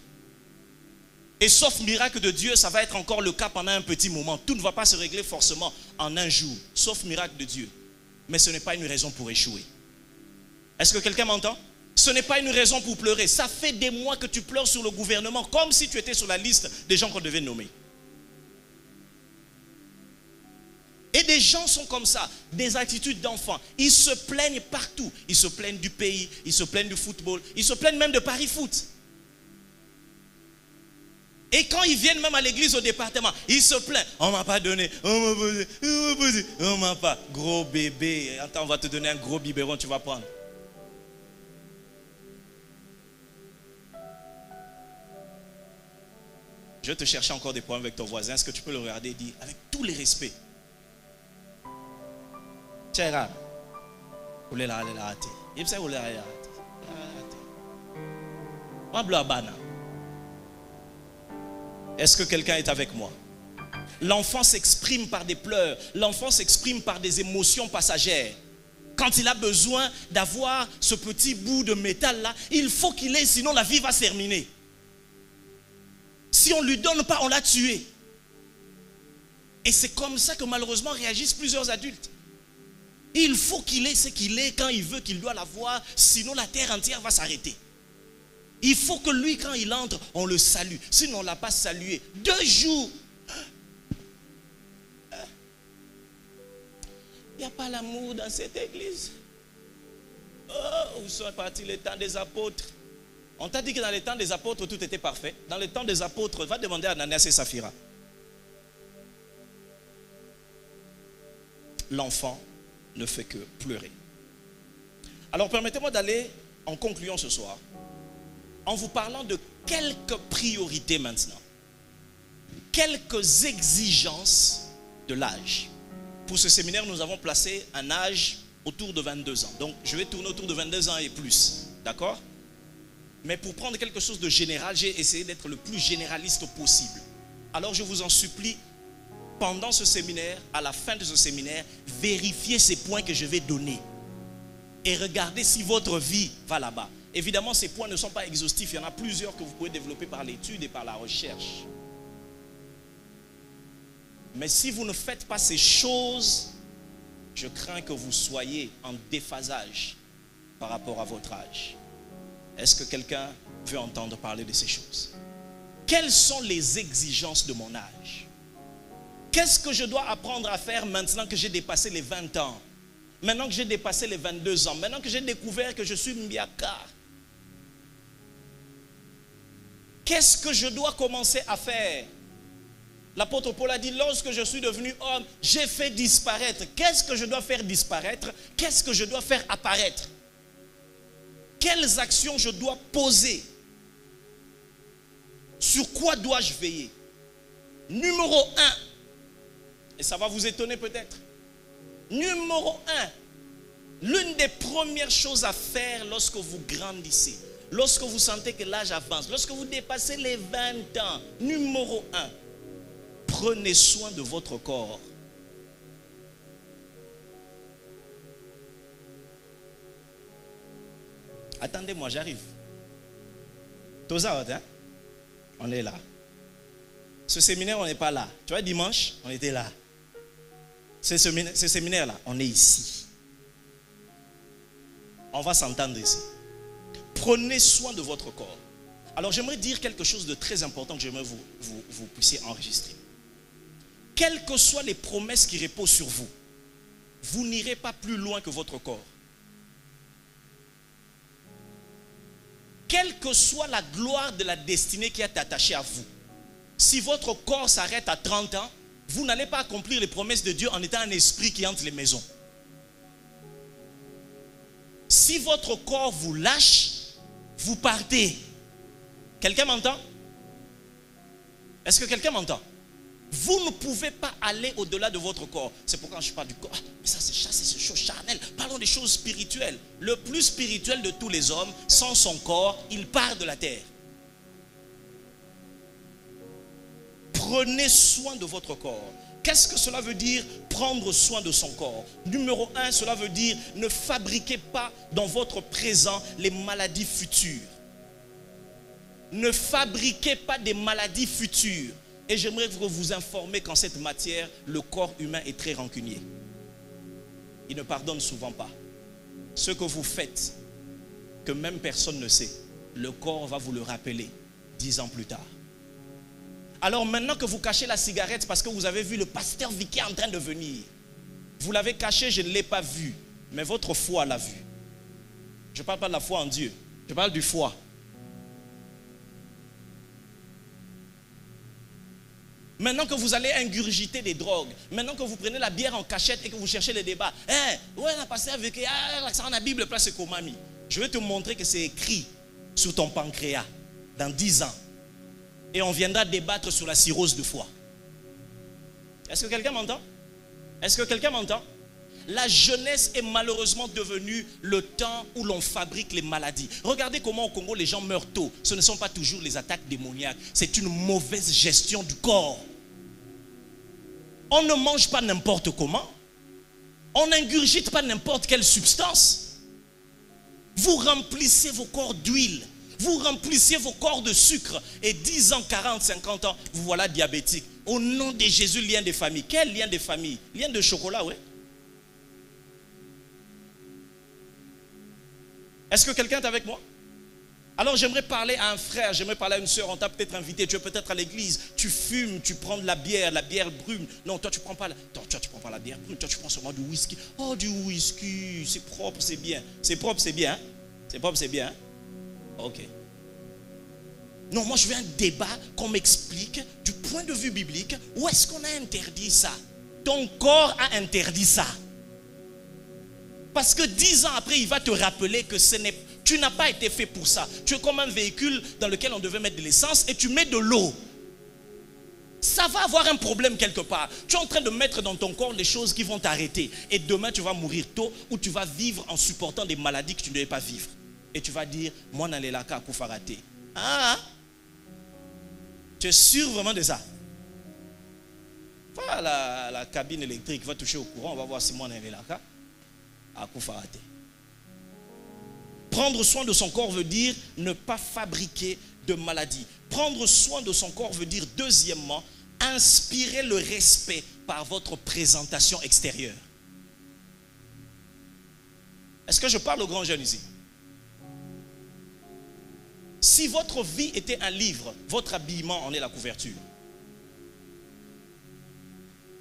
Et sauf miracle de Dieu, ça va être encore le cas pendant un petit moment. Tout ne va pas se régler forcément en un jour, sauf miracle de Dieu. Mais ce n'est pas une raison pour échouer. Est-ce que quelqu'un m'entend? Ce n'est pas une raison pour pleurer. Ça fait des mois que tu pleures sur le gouvernement, comme si tu étais sur la liste des gens qu'on devait nommer. Et des gens sont comme ça, des attitudes d'enfants. Ils se plaignent partout. Ils se plaignent du pays, ils se plaignent du football, ils se plaignent même de Paris Foot. Et quand ils viennent même à l'église, au département, ils se plaignent. On ne m'a pas donné, on m'a pas. Gros bébé, attends, on va te donner un gros biberon, tu vas prendre. Je vais te chercher encore des problèmes avec ton voisin. Est-ce que tu peux le regarder et dire, avec tous les respects, est-ce que quelqu'un est avec moi? L'enfant s'exprime par des pleurs. L'enfant s'exprime par des émotions passagères. Quand il a besoin d'avoir ce petit bout de métal là, il faut qu'il ait, sinon la vie va se terminer. Si on ne lui donne pas, on l'a tué. Et c'est comme ça que malheureusement réagissent plusieurs adultes. Il faut qu'il ait ce qu'il est quand il veut qu'il doit l'avoir, sinon la terre entière va s'arrêter. Il faut que lui, quand il entre, on le salue. Sinon on ne l'a pas salué. 2 jours. Il n'y a pas l'amour dans cette église. Oh, où sont partis les temps des apôtres? On t'a dit que dans les temps des apôtres, tout était parfait. Dans les temps des apôtres, va demander à Ananias et Saphira. L'enfant ne fait que pleurer. Alors permettez-moi d'aller en concluant ce soir, en vous parlant de quelques priorités maintenant. Quelques exigences de l'âge. Pour ce séminaire, nous avons placé un âge autour de 22 ans. Donc je vais tourner autour de 22 ans et plus. D'accord? Mais pour prendre quelque chose de général, j'ai essayé d'être le plus généraliste possible. Alors je vous en supplie, pendant ce séminaire, à la fin de ce séminaire, vérifiez ces points que je vais donner. Et regardez si votre vie va là-bas. Évidemment, ces points ne sont pas exhaustifs. Il y en a plusieurs que vous pouvez développer par l'étude et par la recherche. Mais si vous ne faites pas ces choses, je crains que vous soyez en déphasage par rapport à votre âge. Est-ce que quelqu'un veut entendre parler de ces choses? Quelles sont les exigences de mon âge? Qu'est-ce que je dois apprendre à faire maintenant que j'ai dépassé les 20 ans? maintenant que j'ai dépassé les 22 ans, maintenant que j'ai découvert que je suis Mbiaka, qu'est-ce que je dois commencer à faire? L'apôtre Paul a dit, lorsque je suis devenu homme, j'ai fait disparaître. Qu'est-ce que je dois faire disparaître? Qu'est-ce que je dois faire apparaître? Quelles actions je dois poser? Sur quoi dois-je veiller? Numéro 1, et ça va vous étonner peut-être. Numéro 1, l'une des premières choses à faire lorsque vous grandissez, lorsque vous sentez que l'âge avance, lorsque vous dépassez les 20 ans, numéro 1, prenez soin de votre corps. Attendez-moi, j'arrive. Toza, hein? On est là. Ce séminaire, on n'est pas là. Tu vois, dimanche, on était là. Ce séminaire-là, on est ici. On va s'entendre ici. Prenez soin de votre corps. Alors, j'aimerais dire quelque chose de très important que j'aimerais vous puissiez enregistrer. Quelles que soient les promesses qui reposent sur vous, vous n'irez pas plus loin que votre corps. Quelle que soit la gloire de la destinée qui est attachée à vous, si votre corps s'arrête à 30 ans, vous n'allez pas accomplir les promesses de Dieu en étant un esprit qui hante les maisons. Si votre corps vous lâche, vous partez. Quelqu'un m'entend? Est-ce que quelqu'un m'entend? Vous ne pouvez pas aller au-delà de votre corps. C'est pourquoi je parle du corps. Mais ça, c'est ces choses charnelles. Parlons des choses spirituelles. Le plus spirituel de tous les hommes, sans son corps, il part de la terre. Prenez soin de votre corps. Qu'est-ce que cela veut dire, prendre soin de son corps? Numéro 1, cela veut dire ne fabriquez pas dans votre présent les maladies futures. Ne fabriquez pas des maladies futures. Et j'aimerais vous informer qu'en cette matière, le corps humain est très rancunier. Il ne pardonne souvent pas. Ce que vous faites, que même personne ne sait, le corps va vous le rappeler 10 ans plus tard. Alors maintenant que vous cachez la cigarette parce que vous avez vu le pasteur Vicky en train de venir, vous l'avez caché, je ne l'ai pas vu, mais votre foi l'a vu. Je ne parle pas de la foi en Dieu, je parle du foie. Maintenant que vous allez ingurgiter des drogues, maintenant que vous prenez la bière en cachette et que vous cherchez les débats, ouais, on a passé avec la Bible, place Komami. Je vais te montrer que c'est écrit sur ton pancréas dans 10 ans. Et on viendra débattre sur la cirrhose de foie. Est-ce que quelqu'un m'entend? Est-ce que quelqu'un m'entend? La jeunesse est malheureusement devenue le temps où l'on fabrique les maladies. Regardez comment au Congo les gens meurent tôt. Ce ne sont pas toujours les attaques démoniaques. C'est une mauvaise gestion du corps. On ne mange pas n'importe comment. On n'ingurgite pas n'importe quelle substance. Vous remplissez vos corps d'huile. Vous remplissez vos corps de sucre. Et 10 ans, 40, 50 ans, vous voilà diabétique. Au nom de Jésus, lien de famille. Quel lien de famille? Lien de chocolat, oui. Est-ce que quelqu'un est avec moi? Alors j'aimerais parler à un frère, j'aimerais parler à une soeur, on t'a peut-être invité, tu es peut-être à l'église, tu fumes, tu prends de la bière brune. Non, toi tu prends pas la bière brune, toi tu prends seulement du whisky. Oh, du whisky, c'est propre, c'est bien. C'est propre, c'est bien. C'est propre, c'est bien. Ok. Non, moi je veux un débat qu'on m'explique du point de vue biblique, où est-ce qu'on a interdit ça? Ton corps a interdit ça. Parce que 10 ans après, il va te rappeler que tu n'as pas été fait pour ça. Tu es comme un véhicule dans lequel on devait mettre de l'essence et tu mets de l'eau. Ça va avoir un problème quelque part. Tu es en train de mettre dans ton corps des choses qui vont t'arrêter. Et demain, tu vas mourir tôt ou tu vas vivre en supportant des maladies que tu ne devais pas vivre. Et tu vas dire, moi, Nalelaka à Koufarate. Ah, tu es sûr vraiment de ça? Voilà, la cabine électrique va toucher au courant. On va voir si moi, Nalelaka à Koufarate. Prendre soin de son corps veut dire ne pas fabriquer de maladies. Prendre soin de son corps veut dire, deuxièmement, inspirer le respect par votre présentation extérieure. Est-ce que je parle aux grands jeunes ici? Si votre vie était un livre, votre habillement en est la couverture.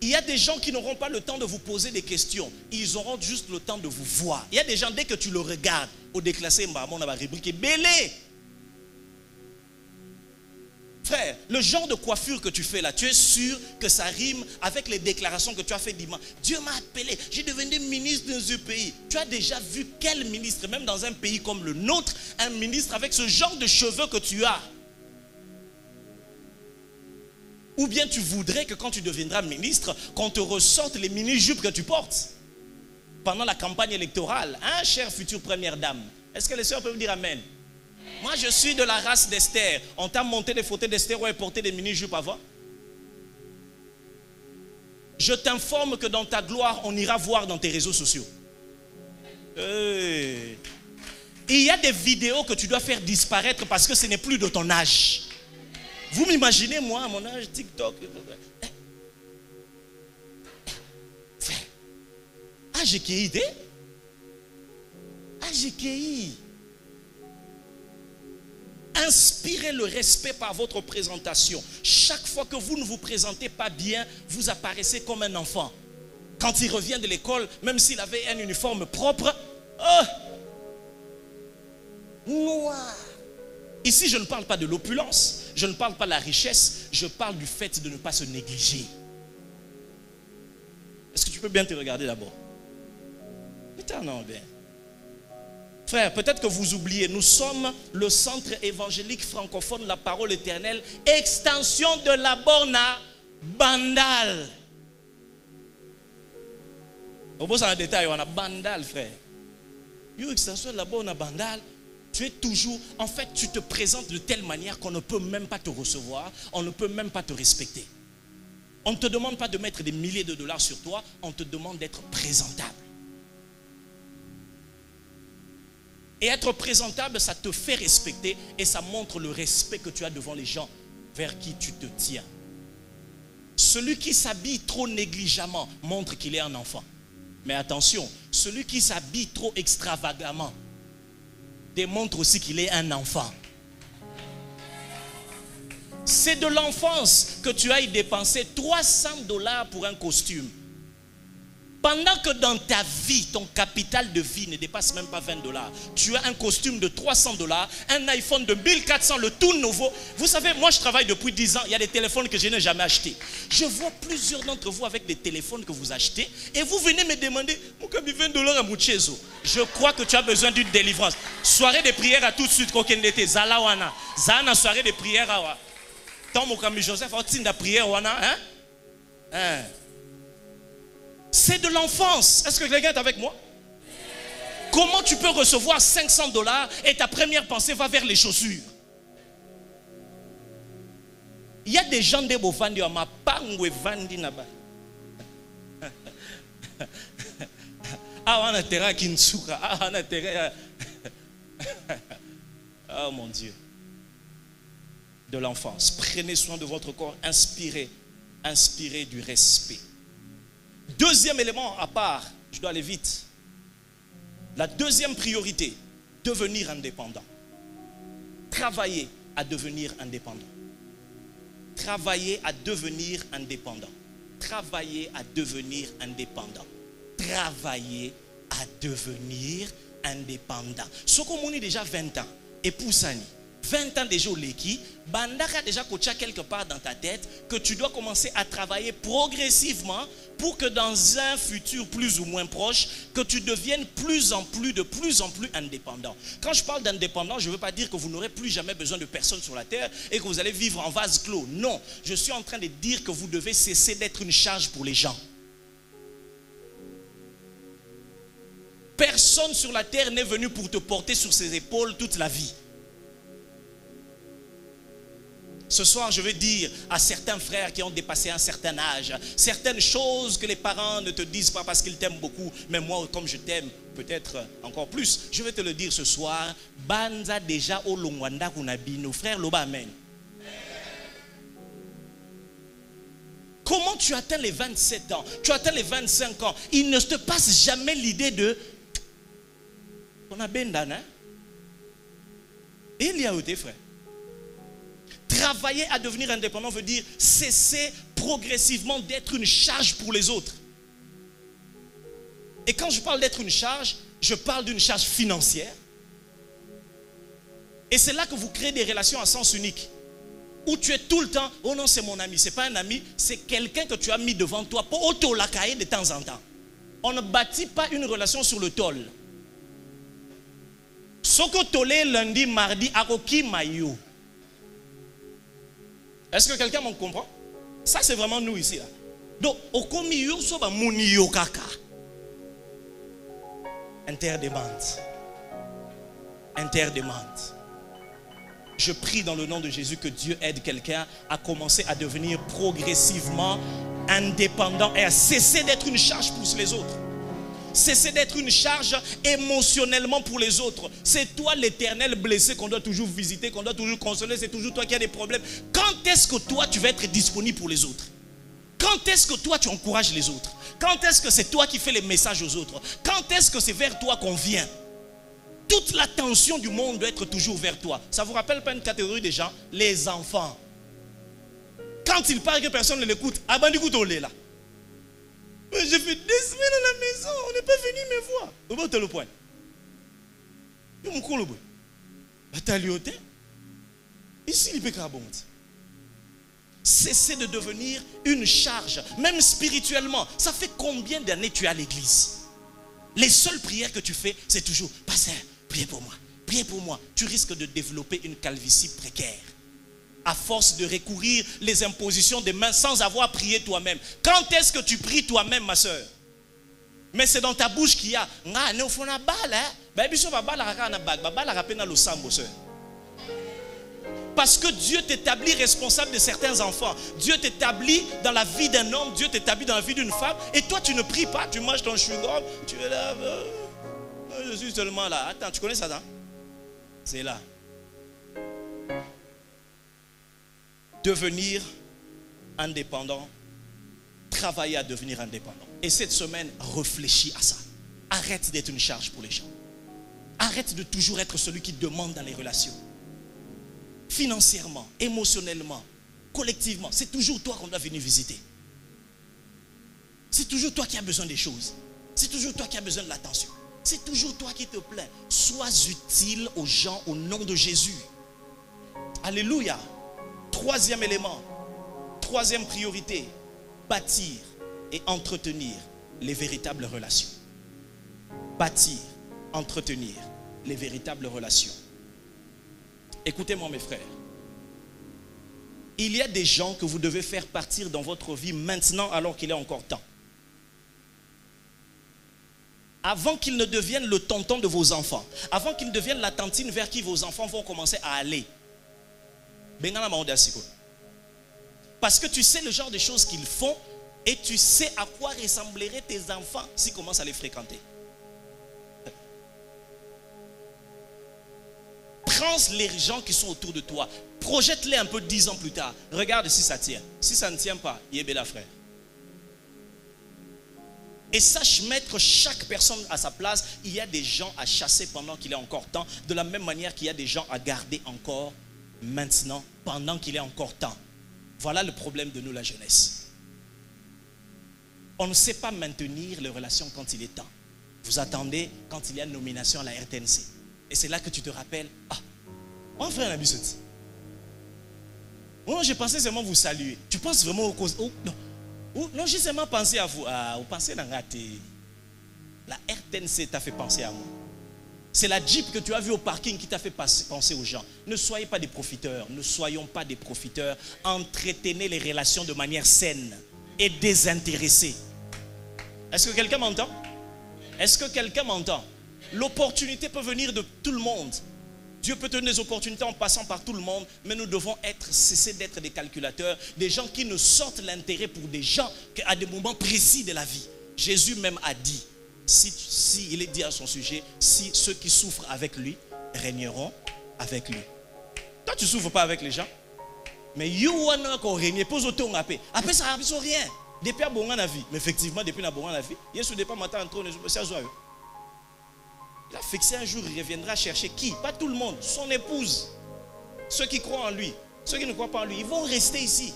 Il y a des gens qui n'auront pas le temps de vous poser des questions. Ils auront juste le temps de vous voir. Il y a des gens, dès que tu le regardes, au déclassé, on a rubrique belé. Frère, le genre de coiffure que tu fais là, tu es sûr que ça rime avec les déclarations que tu as fait dimanche. Dieu m'a appelé, j'ai devenu ministre dans ce pays. Tu as déjà vu quel ministre, même dans un pays comme le nôtre, un ministre avec ce genre de cheveux que tu as? Ou bien tu voudrais que quand tu deviendras ministre, qu'on te ressorte les mini-jupes que tu portes pendant la campagne électorale. Hein, chère future première dame? Est-ce que les sœurs peuvent dire amen? Moi, je suis de la race d'Esther. On t'a monté des photos d'Esther où elle portait des mini-jupes avant? Je t'informe que dans ta gloire, on ira voir dans tes réseaux sociaux. Il y a des vidéos que tu dois faire disparaître parce que ce n'est plus de ton âge. Vous m'imaginez, moi, à mon âge, TikTok. Ah, j'ai cueilli. Ah, j'ai cueilli. Inspirez le respect par votre présentation. Chaque fois que vous ne vous présentez pas bien, vous apparaissez comme un enfant. Quand il revient de l'école, même s'il avait un uniforme propre, noir. Ici, je ne parle pas de l'opulence, je ne parle pas de la richesse, je parle du fait de ne pas se négliger. Est-ce que tu peux bien te regarder d'abord? Putain, non, bien. Frère, peut-être que vous oubliez, nous sommes le centre évangélique francophone de la parole éternelle, extension de la borne à Bandal. Au bout, c'est un détail, on a Bandal, frère. Yo, extension de la borne à Bandal. Tu es toujours, en fait, tu te présentes de telle manière qu'on ne peut même pas te recevoir, on ne peut même pas te respecter. On ne te demande pas de mettre des milliers de dollars sur toi, on te demande d'être présentable. Et être présentable, ça te fait respecter et ça montre le respect que tu as devant les gens vers qui tu te tiens. Celui qui s'habille trop négligemment montre qu'il est un enfant. Mais attention, celui qui s'habille trop extravagamment démontre aussi qu'il est un enfant. C'est de l'enfance que tu ailles dépenser 300 dollars pour un costume. Pendant que dans ta vie, ton capital de vie ne dépasse même pas 20 dollars. Tu as un costume de 300 dollars, un iPhone de 1400, le tout nouveau. Vous savez, moi je travaille depuis 10 ans, il y a des téléphones que je n'ai jamais achetés. Je vois plusieurs d'entre vous avec des téléphones que vous achetez et vous venez me demander, $20 à Muchezo. Je crois que tu as besoin d'une délivrance. Soirée de prière à tout de suite, Kokendete, Zalawana. Zana, soirée de prière à Tant Mokami Joseph, Otinda prière, Wana, hein? C'est de l'enfance. Est-ce que quelqu'un est avec moi? Comment tu peux recevoir 500 dollars et ta première pensée va vers les chaussures? Il y a des gens de Bofandi à ma pangwe vandi naba. Ah, on a terrain qui ne souka. Ah, on a terrain. Oh mon Dieu. De l'enfance. Prenez soin de votre corps. Inspirez du respect. Deuxième élément à part, je dois aller vite. La deuxième priorité, devenir indépendant. Travailler à devenir indépendant. Travailler à devenir indépendant. Travailler à devenir indépendant. Travailler à devenir indépendant. Ce qu'on a déjà 20 ans, et pour ça, 20 ans déjà au Leki, Bandaka déjà coaché quelque part dans ta tête que tu dois commencer à travailler progressivement pour que dans un futur plus ou moins proche, que tu deviennes de plus en plus indépendant. Quand je parle d'indépendant, je ne veux pas dire que vous n'aurez plus jamais besoin de personne sur la terre et que vous allez vivre en vase clos. Non, je suis en train de dire que vous devez cesser d'être une charge pour les gens. Personne sur la terre n'est venu pour te porter sur ses épaules toute la vie. Ce soir, je veux dire à certains frères qui ont dépassé un certain âge, certaines choses que les parents ne te disent pas parce qu'ils t'aiment beaucoup, mais moi, comme je t'aime, peut-être encore plus, je vais te le dire ce soir. Banza déjà au Longwanda Kunabino, frère Loba, amen. Comment tu atteins les 27 ans, tu atteins les 25 ans, il ne te passe jamais l'idée de on a ben dana. Il y a où tes frères? Travailler à devenir indépendant veut dire cesser progressivement d'être une charge pour les autres. Et quand je parle d'être une charge, je parle d'une charge financière. Et c'est là que vous créez des relations à sens unique. Où tu es tout le temps, oh non c'est mon ami, c'est pas un ami, c'est quelqu'un que tu as mis devant toi pour auto-lacailler de temps en temps. On ne bâtit pas une relation sur le tol. Soko tolé lundi, mardi, akoki mayo. Est-ce que quelqu'un m'en comprend? Ça c'est vraiment nous ici là. Donc, okomi yo soba muni yo kaka. Interdemande. Interdemande. Je prie dans le nom de Jésus que Dieu aide quelqu'un à commencer à devenir progressivement indépendant et à cesser d'être une charge pour les autres. Cesser d'être une charge émotionnellement pour les autres. C'est toi l'Éternel blessé qu'on doit toujours visiter, qu'on doit toujours consoler. C'est toujours toi qui as des problèmes. Quand est-ce que toi tu vas être disponible pour les autres? Quand est-ce que toi tu encourages les autres? Quand est-ce que c'est toi qui fais les messages aux autres? Quand est-ce que c'est vers toi qu'on vient? Toute l'attention du monde doit être toujours vers toi. Ça ne vous rappelle pas une catégorie de gens? Les enfants. Quand il parle que personne ne l'écoute, abandonne-le là. J'ai fait 2 semaines à la maison, on n'est pas venu me voir. Où est le point? Ici, il peut y avoir. Cessez de devenir une charge, même spirituellement. Ça fait combien d'années tu es à l'église? Les seules prières que tu fais, c'est toujours « Pasteur, priez pour moi, priez pour moi ». Tu risques de développer une calvitie précaire. À force de recourir les impositions des mains sans avoir prié toi-même. Quand est-ce que tu pries toi-même, ma soeur? Mais c'est dans ta bouche qu'il y a parce que Dieu t'établit responsable de certains enfants. Dieu t'établit dans la vie d'un homme, Dieu t'établit dans la vie d'une femme. Et toi, tu ne pries pas, tu manges ton chewing-gum, tu es là. Je suis seulement là. Attends, tu connais ça, non? C'est là. Devenir indépendant, travailler à devenir indépendant. Et cette semaine, réfléchis à ça. Arrête d'être une charge pour les gens. Arrête de toujours être celui qui demande dans les relations. Financièrement, émotionnellement, collectivement, c'est toujours toi qu'on doit venir visiter. C'est toujours toi qui as besoin des choses. C'est toujours toi qui as besoin de l'attention. C'est toujours toi qui te plains. Sois utile aux gens au nom de Jésus. Alléluia. Troisième élément, troisième priorité, bâtir et entretenir les véritables relations. Bâtir, entretenir les véritables relations. Écoutez-moi mes frères. Il y a des gens que vous devez faire partir dans votre vie maintenant alors qu'il est encore temps. Avant qu'ils ne deviennent le tonton de vos enfants. Avant qu'ils ne deviennent la tantine vers qui vos enfants vont commencer à aller. Parce que tu sais le genre de choses qu'ils font et tu sais à quoi ressembleraient tes enfants s'ils commencent à les fréquenter. Prends les gens qui sont autour de toi, projette-les un peu 10 ans plus tard. Regarde si ça tient. Si ça ne tient pas, yébéla frère. Et sache mettre chaque personne à sa place. Il y a des gens à chasser pendant qu'il est encore temps, de la même manière qu'il y a des gens à garder encore maintenant, pendant qu'il est encore temps. Voilà le problème de nous, la jeunesse. On ne sait pas maintenir les relations quand il est temps. Vous attendez quand il y a une nomination à la RTNC. Et c'est là que tu te rappelles, ah, mon frère Nabisoti. Oh, j'ai pensé seulement vous saluer. Tu penses vraiment aux causes? Oh, non. Oh, non, j'ai seulement pensé à vous. Ah, vous pensez dans la RTNC t'a fait penser à moi. C'est la Jeep que tu as vue au parking qui t'a fait penser aux gens. Ne soyez pas des profiteurs. Ne soyons pas des profiteurs. Entretenez les relations de manière saine et désintéressée. Est-ce que quelqu'un m'entend? Est-ce que quelqu'un m'entend? L'opportunité peut venir de tout le monde. Dieu peut donner des opportunités en passant par tout le monde. Mais nous devons cesser d'être des calculateurs. Des gens qui ne sortent l'intérêt pour des gens qu'à des moments précis de la vie. Jésus même a dit. Si il est dit à son sujet, si ceux qui souffrent avec lui régneront avec lui. Toi tu ne souffres pas avec les gens. Mais you wanna qu'on règne, pose auto après. Après ça n'a rien. Depuis à bon la vie. Mais effectivement, depuis à bon la vie, il est départ matin en trône, c'est joyeux. Il a fixé un jour, il reviendra chercher qui? Pas tout le monde, son épouse. Ceux qui croient en lui. Ceux qui ne croient pas en lui, ils vont rester ici.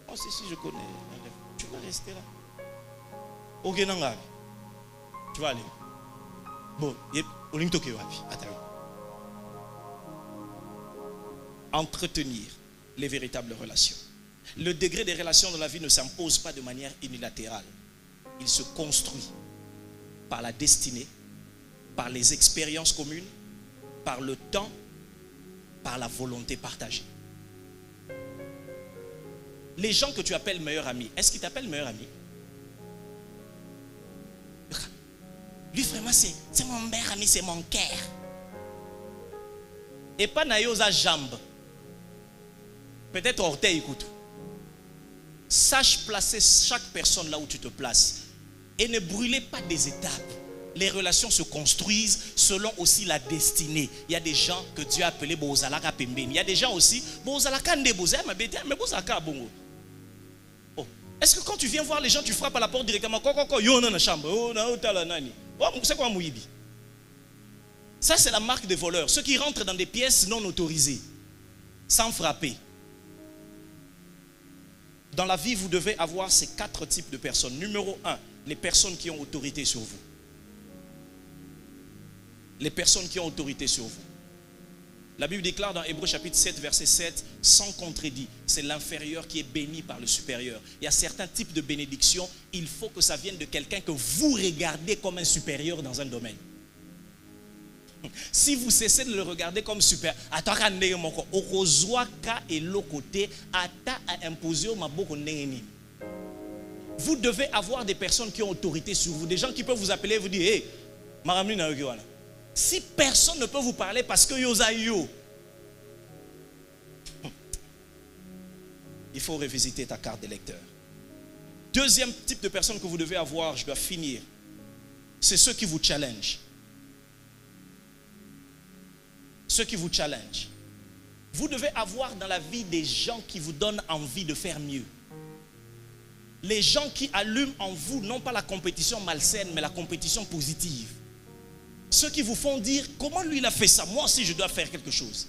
Oh, si je connais. Tu vas rester là. Ok, non, tu vas aller. Bon, entretenir les véritables relations. Le degré des relations dans la vie ne s'impose pas de manière unilatérale. Il se construit par la destinée, par les expériences communes, par le temps, par la volonté partagée. Les gens que tu appelles meilleurs amis, est-ce qu'ils t'appellent meilleur ami? Lui vraiment c'est mon meilleur ami, c'est mon cœur. Et pas naïosa jambe. Peut-être orteil, écoute. Sache placer chaque personne là où tu te places. Et ne brûlez pas des étapes. Les relations se construisent selon aussi la destinée. Il y a des gens que Dieu a appelés Bozalaka Pembeni. Il y a des gens aussi Bozalaka Ndeboza, mais Bozalaka Bongo. Oh. Est-ce que quand tu viens voir les gens, tu frappes à la porte directement? C'est quoi Mouibi? Ça, c'est la marque des voleurs. Ceux qui rentrent dans des pièces non autorisées, sans frapper. Dans la vie, vous devez avoir ces 4 types de personnes. Numéro 1, les personnes qui ont autorité sur vous. Les personnes qui ont autorité sur vous. La Bible déclare dans Hébreux chapitre 7, verset 7, sans contredit, c'est l'inférieur qui est béni par le supérieur. Il y a certains types de bénédictions, il faut que ça vienne de quelqu'un que vous regardez comme un supérieur dans un domaine. Si vous cessez de le regarder comme supérieur, vous devez avoir des personnes qui ont autorité sur vous, des gens qui peuvent vous appeler et vous dire, hey, Maramni na yokiwana. Si personne ne peut vous parler parce que yo, il faut revisiter ta carte d'électeur. Deuxième type de personne que vous devez avoir, je dois finir, c'est ceux qui vous challengent. Ceux qui vous challengent. Vous devez avoir dans la vie des gens qui vous donnent envie de faire mieux. Les gens qui allument en vous non pas la compétition malsaine, mais la compétition positive. Ceux qui vous font dire, comment lui il a fait ça? Moi aussi je dois faire quelque chose.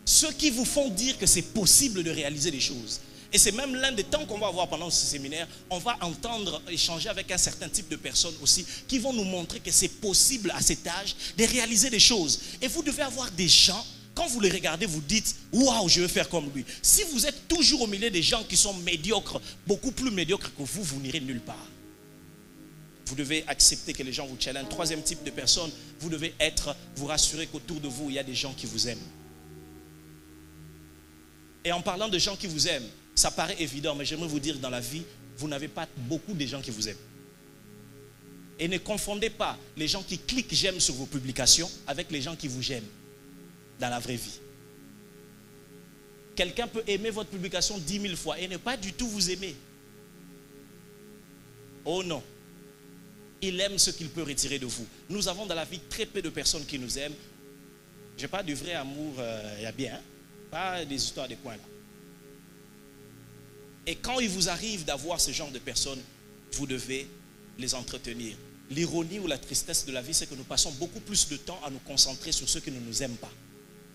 Ceux qui vous font dire que c'est possible de réaliser des choses. Et c'est même l'un des temps qu'on va avoir pendant ce séminaire. On va entendre, échanger avec un certain type de personnes aussi qui vont nous montrer que c'est possible à cet âge de réaliser des choses. Et vous devez avoir des gens, quand vous les regardez, vous dites, waouh, je veux faire comme lui. Si vous êtes toujours au milieu des gens qui sont médiocres, beaucoup plus médiocres que vous n'irez nulle part. Vous devez accepter que les gens vous challengent. Troisième type de personne, vous devez vous rassurer qu'autour de vous, il y a des gens qui vous aiment. Et en parlant de gens qui vous aiment, ça paraît évident, mais j'aimerais vous dire, dans la vie, vous n'avez pas beaucoup de gens qui vous aiment. Et ne confondez pas les gens qui cliquent j'aime sur vos publications avec les gens qui vous aiment dans la vraie vie. Quelqu'un peut aimer votre publication 10 000 fois et ne pas du tout vous aimer. Oh non. Il aime ce qu'il peut retirer de vous. Nous avons dans la vie très peu de personnes qui nous aiment. Je n'ai pas du vrai amour, il y a bien, hein? Pas des histoires de coins là. Et quand il vous arrive d'avoir ce genre de personnes, vous devez les entretenir. L'ironie ou la tristesse de la vie, c'est que nous passons beaucoup plus de temps à nous concentrer sur ceux qui ne nous aiment pas,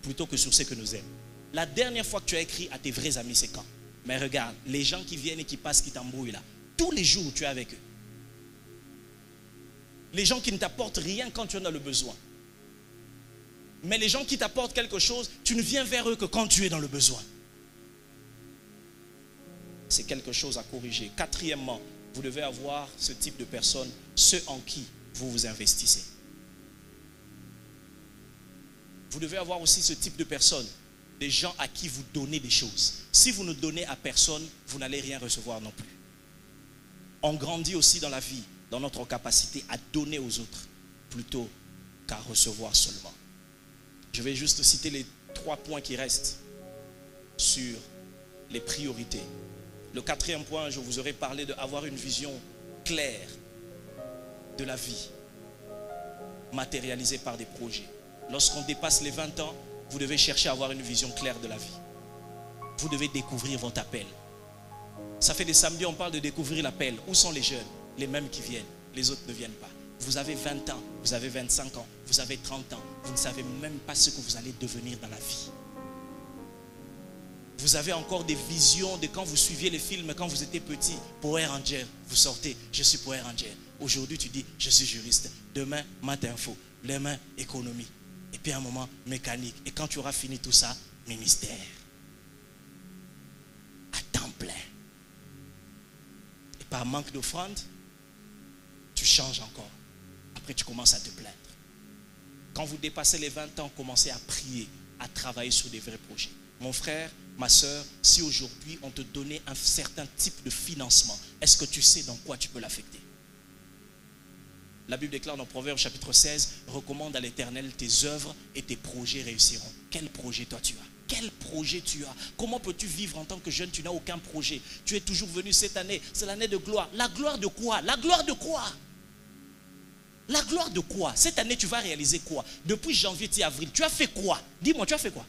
plutôt que sur ceux qui nous aiment. La dernière fois que tu as écrit à tes vrais amis, c'est quand? Mais regarde, les gens qui viennent et qui passent, qui t'embrouillent là, tous les jours tu es avec eux. Les gens qui ne t'apportent rien quand tu en as le besoin. Mais les gens qui t'apportent quelque chose, tu ne viens vers eux que quand tu es dans le besoin. C'est quelque chose à corriger. Quatrièmement, vous devez avoir ce type de personnes, ceux en qui vous vous investissez. Vous devez avoir aussi ce type de personnes, des gens à qui vous donnez des choses. Si vous ne donnez à personne, vous n'allez rien recevoir non plus. On grandit aussi dans la vie, dans notre capacité à donner aux autres, plutôt qu'à recevoir seulement. Je vais juste citer les 3 points qui restent sur les priorités. Le 4e point, je vous aurais parlé d'avoir une vision claire de la vie, matérialisée par des projets. Lorsqu'on dépasse les 20 ans, vous devez chercher à avoir une vision claire de la vie. Vous devez découvrir votre appel. Ça fait des samedis, on parle de découvrir l'appel. Où sont les jeunes? Les mêmes qui viennent, les autres ne viennent pas. Vous avez 20 ans, vous avez 25 ans, vous avez 30 ans. vous ne savez même pas ce que vous allez devenir dans la vie. Vous avez encore des visions de quand vous suiviez les films, quand vous étiez petit. Power Ranger, vous sortez, je suis Power Ranger. Aujourd'hui, tu dis, je suis juriste. Demain, maths info. Demain, économie. Et puis à un moment, mécanique. Et quand tu auras fini tout ça, ministère. À temps plein. Et par manque d'offrande, tu changes encore. Après, tu commences à te plaindre. Quand vous dépassez les 20 ans, commencez à prier, à travailler sur des vrais projets. Mon frère, ma soeur, si aujourd'hui on te donnait un certain type de financement, est-ce que tu sais dans quoi tu peux l'affecter? La Bible déclare dans Proverbes chapitre 16, recommande à l'Éternel tes œuvres et tes projets réussiront. Quel projet toi tu as? Quel projet tu as? Comment peux-tu vivre en tant que jeune? Tu n'as aucun projet. Tu es toujours venu cette année, c'est l'année de gloire. La gloire de quoi? La gloire de quoi? La gloire de quoi? Cette année tu vas réaliser quoi? Depuis janvier à avril, tu as fait quoi? Dis-moi, tu as fait quoi?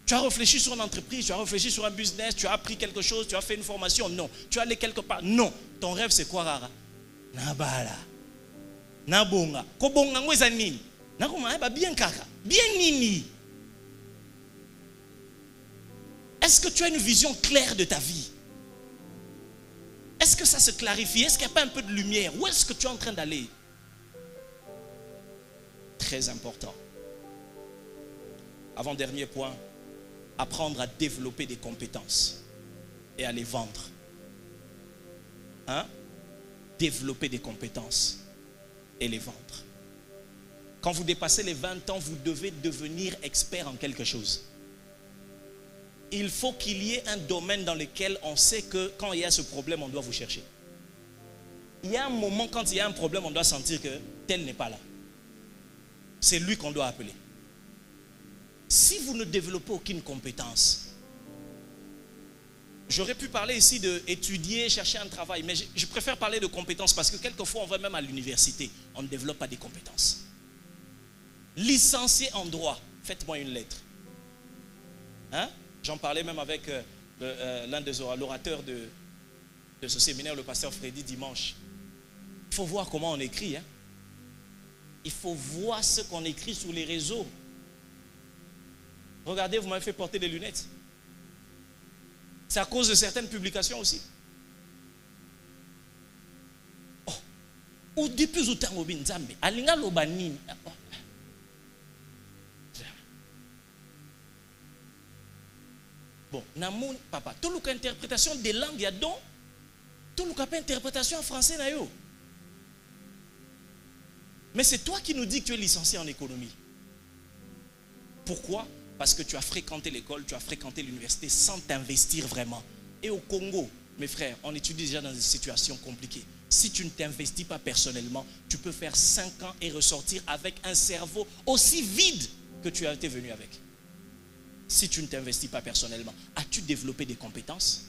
Tu as réfléchi sur une entreprise, tu as réfléchi sur un business, tu as appris quelque chose, tu as fait une formation? Non. Tu es allé quelque part? Non. Ton rêve c'est quoi, Rara? Nabala. Nabonga. Kobonga ngweza nini? Nakoma ba bien kaka. Bien nini? Est-ce que tu as une vision claire de ta vie? Est-ce que ça se clarifie? Est-ce qu'il n'y a pas un peu de lumière? Où est-ce que tu es en train d'aller? Très important. Avant-dernier point, apprendre à développer des compétences et à les vendre. Hein? Développer des compétences et les vendre. Quand vous dépassez les 20 ans, vous devez devenir expert en quelque chose. Il faut qu'il y ait un domaine dans lequel on sait que quand il y a ce problème, on doit vous chercher. Il y a un moment, quand il y a un problème, on doit sentir que tel n'est pas là. C'est lui qu'on doit appeler. Si vous ne développez aucune compétence, j'aurais pu parler ici d'étudier, chercher un travail, mais je préfère parler de compétences parce que quelquefois on va même à l'université, on ne développe pas des compétences. Licencié en droit, faites-moi une lettre. Hein? J'en parlais même avec l'un des orateurs de ce séminaire, le pasteur Freddy, dimanche. Il faut voir comment on écrit. Hein? Il faut voir ce qu'on écrit sur les réseaux. Regardez, vous m'avez fait porter des lunettes. C'est à cause de certaines publications aussi. Oh. Ou depuis autant au Binzambe, alinga lobanini. Bon, namoun papa, tout le cas interprétation des langues, il y a donc tout le cas interprétation en français na yo. Mais c'est toi qui nous dis que tu es licencié en économie. Pourquoi? Parce que tu as fréquenté l'école, tu as fréquenté l'université sans t'investir vraiment. Et au Congo, mes frères, on étudie déjà dans des situations compliquées. Si tu ne t'investis pas personnellement, tu peux faire 5 ans et ressortir avec un cerveau aussi vide que tu as été venu avec. Si tu ne t'investis pas personnellement, as-tu développé des compétences?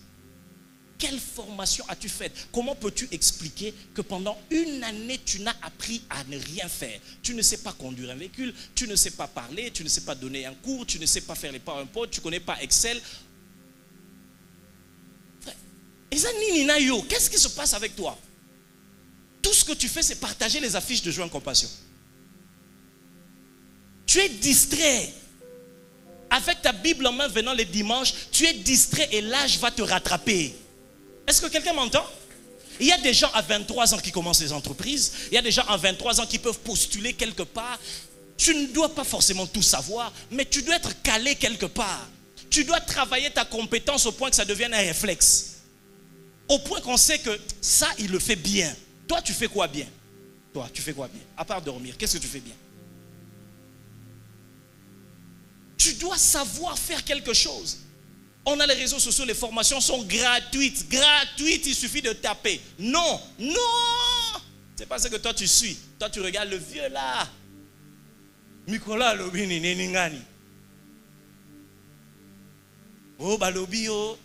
Quelle formation as-tu faite? Comment peux-tu expliquer que pendant une année, tu n'as appris à ne rien faire? Tu ne sais pas conduire un véhicule, tu ne sais pas parler, tu ne sais pas donner un cours, tu ne sais pas faire les PowerPoint, tu ne connais pas Excel. Qu'est-ce qui se passe avec toi? Tout ce que tu fais, c'est partager les affiches de Joint Compassion. Tu es distrait. Avec ta Bible en main venant les dimanches, tu es distrait et l'âge va te rattraper. Est-ce que quelqu'un m'entend? Il y a des gens à 23 ans qui commencent les entreprises. Il y a des gens à 23 ans qui peuvent postuler quelque part. Tu ne dois pas forcément tout savoir, mais tu dois être calé quelque part. Tu dois travailler ta compétence au point que ça devienne un réflexe. Au point qu'on sait que ça, il le fait bien. Toi, tu fais quoi bien? Toi, tu fais quoi bien? À part dormir, qu'est-ce que tu fais bien? Tu dois savoir faire quelque chose. On a les réseaux sociaux, les formations sont gratuites. Gratuites, il suffit de taper. Non, non. C'est pas ce que toi tu suis. Toi tu regardes le vieux là. Mikola lobini neningani. Oh balobi oh.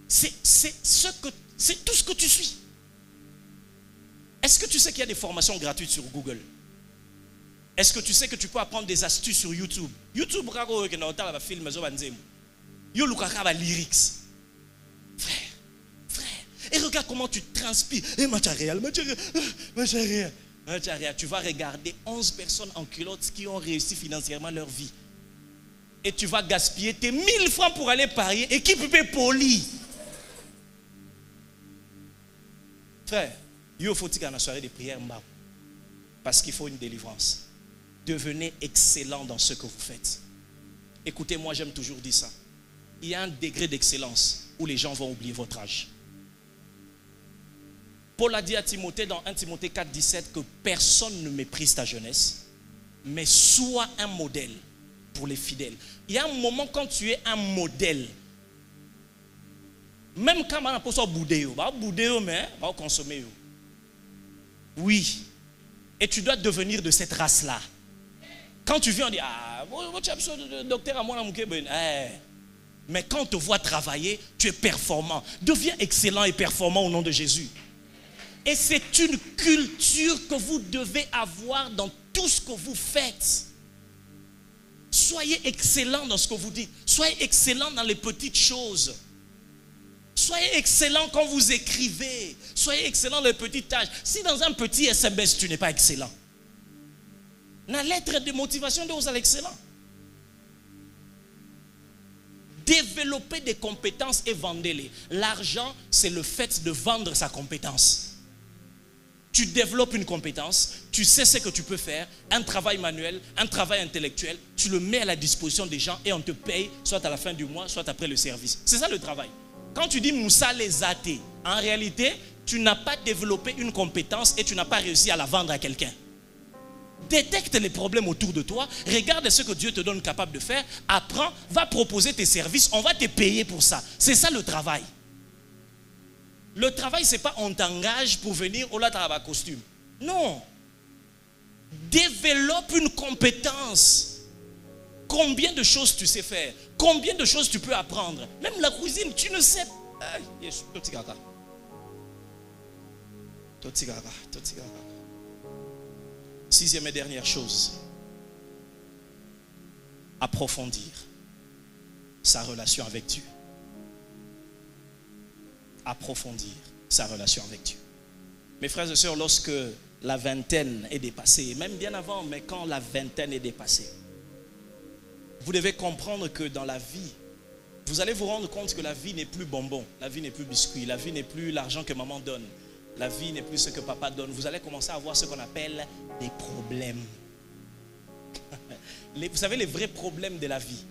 C'est tout ce que tu suis. Est-ce que tu sais qu'il y a des formations gratuites sur Google? Est-ce que tu sais que tu peux apprendre des astuces sur YouTube? YouTube, lyrics. Frère, Et regarde comment tu transpires. Et match arrière. Tu vas regarder 11 personnes en culotte qui ont réussi financièrement leur vie. Et tu vas gaspiller tes 1000 francs pour aller parier. Équipe poli. Frère, il faut qu'il y ait une soirée de prière. Parce qu'il faut une délivrance. Devenez excellent dans ce que vous faites. Écoutez, moi j'aime toujours dire ça. Il y a un degré d'excellence où les gens vont oublier votre âge. Paul a dit à Timothée dans 1 Timothée 4, 17 que personne ne méprise ta jeunesse, mais sois un modèle pour les fidèles. Il y a un moment quand tu es un modèle, même quand on peut bouder, mais on va consommer. Oui. Et tu dois devenir de cette race-là. Quand tu viens, on dit, docteur à moi, mais quand on te voit travailler, tu es performant. Deviens excellent et performant au nom de Jésus. Et c'est une culture que vous devez avoir dans tout ce que vous faites. Soyez excellent dans ce que vous dites. Soyez excellent dans les petites choses. Soyez excellent quand vous écrivez. Soyez excellent dans les petites tâches. Si dans un petit SMS, tu n'es pas excellent, la lettre de motivation de vous à l'excellent. Développez des compétences et vendez-les. L'argent, c'est le fait de vendre sa compétence. Tu développes une compétence, tu sais ce que tu peux faire, un travail manuel, un travail intellectuel, tu le mets à la disposition des gens et on te paye soit à la fin du mois, soit après le service. C'est ça le travail. Quand tu dis Moussa les athées, en réalité, tu n'as pas développé une compétence et tu n'as pas réussi à la vendre à quelqu'un. Détecte les problèmes autour de toi, regarde ce que Dieu te donne capable de faire, apprends, va proposer tes services, on va te payer pour ça. C'est ça le travail. Le travail, ce n'est pas on t'engage pour venir au là costume. Non. Développe une compétence. Combien de choses tu sais faire? Combien de choses tu peux apprendre? Même la cuisine, tu ne sais pas. Sixième et dernière chose. Approfondir sa relation avec Dieu. Approfondir sa relation avec Dieu. Mes frères et sœurs, lorsque la vingtaine est dépassée, même bien avant, mais quand la vingtaine est dépassée, vous devez comprendre que dans la vie, vous allez vous rendre compte que la vie n'est plus bonbon, la vie n'est plus biscuit, la vie n'est plus l'argent que maman donne, la vie n'est plus ce que papa donne. Vous allez commencer à avoir ce qu'on appelle des problèmes. Vous savez, les vrais problèmes de la vie,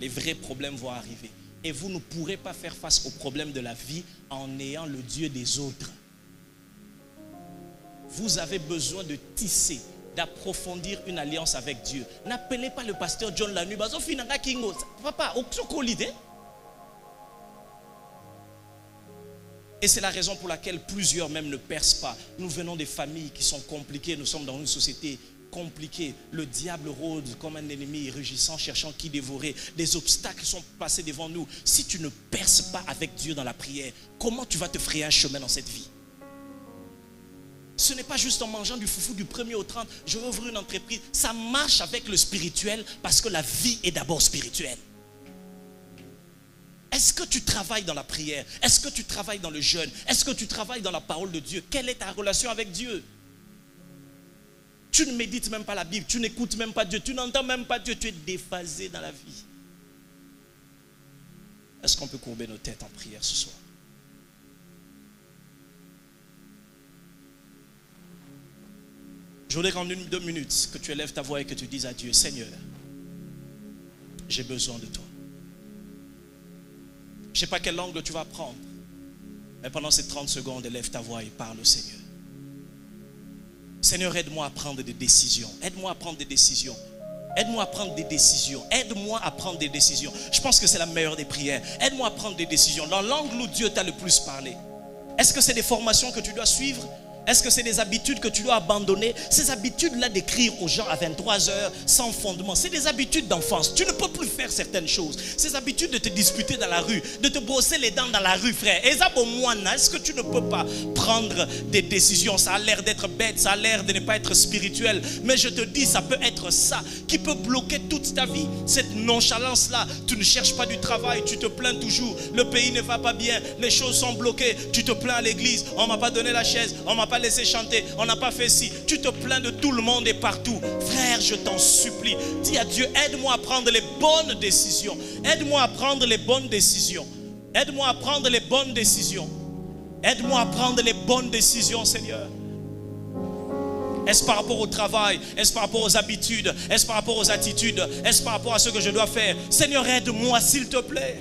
les vrais problèmes vont arriver. Et vous ne pourrez pas faire face aux problèmes de la vie en ayant le Dieu des autres. Vous avez besoin de tisser, d'approfondir une alliance avec Dieu. N'appelez pas le pasteur John la nuit. Papa, et c'est la raison pour laquelle plusieurs même ne percent pas. Nous venons des familles qui sont compliquées. Nous sommes dans une société compliqué. Le diable rôde comme un ennemi rugissant, cherchant qui dévorer. Des obstacles sont passés devant nous. Si tu ne perces pas avec Dieu dans la prière, comment tu vas te frayer un chemin dans cette vie? Ce n'est pas juste en mangeant du foufou du 1er au 30, je veux ouvrir une entreprise. Ça marche avec le spirituel parce que la vie est d'abord spirituelle. Est-ce que tu travailles dans la prière? Est-ce que tu travailles dans le jeûne? Est-ce que tu travailles dans la parole de Dieu? Quelle est ta relation avec Dieu? Tu ne médites même pas la Bible, tu n'écoutes même pas Dieu, tu n'entends même pas Dieu, tu es déphasé dans la vie. Est-ce qu'on peut courber nos têtes en prière ce soir? Je voudrais qu'en 1-2 minutes, que tu élèves ta voix et que tu dises à Dieu, Seigneur, j'ai besoin de toi. Je ne sais pas quel angle tu vas prendre, mais pendant ces 30 secondes, élève ta voix et parle au Seigneur. Seigneur, aide-moi à prendre des décisions. Aide-moi à prendre des décisions. Aide-moi à prendre des décisions. Aide-moi à prendre des décisions. Je pense que c'est la meilleure des prières. Aide-moi à prendre des décisions. Dans l'angle où Dieu t'a le plus parlé. Est-ce que c'est des formations que tu dois suivre? Est-ce que c'est des habitudes que tu dois abandonner? Ces habitudes-là d'écrire aux gens à 23 heures sans fondement, c'est des habitudes d'enfance. Tu ne peux plus faire certaines choses. Ces habitudes de te disputer dans la rue, de te brosser les dents dans la rue, frère. Est-ce que tu ne peux pas prendre des décisions? Ça a l'air d'être bête, ça a l'air de ne pas être spirituel. Mais je te dis, ça peut être ça qui peut bloquer toute ta vie. Cette nonchalance-là, tu ne cherches pas du travail, tu te plains toujours. Le pays ne va pas bien, les choses sont bloquées. Tu te plains à l'église, on ne m'a pas donné la chaise, on ne m'a pas laissé chanter, on n'a pas fait ci. Tu te plains de tout le monde et partout. Frère, je t'en supplie, dis à Dieu, aide-moi à prendre les bonnes décisions. Aide-moi à prendre les bonnes décisions. Aide-moi à prendre les bonnes décisions. Aide-moi à prendre les bonnes décisions, Seigneur. Est-ce par rapport au travail? Est-ce par rapport aux habitudes? Est-ce par rapport aux attitudes? Est-ce par rapport à ce que je dois faire? Seigneur, aide-moi s'il te plaît.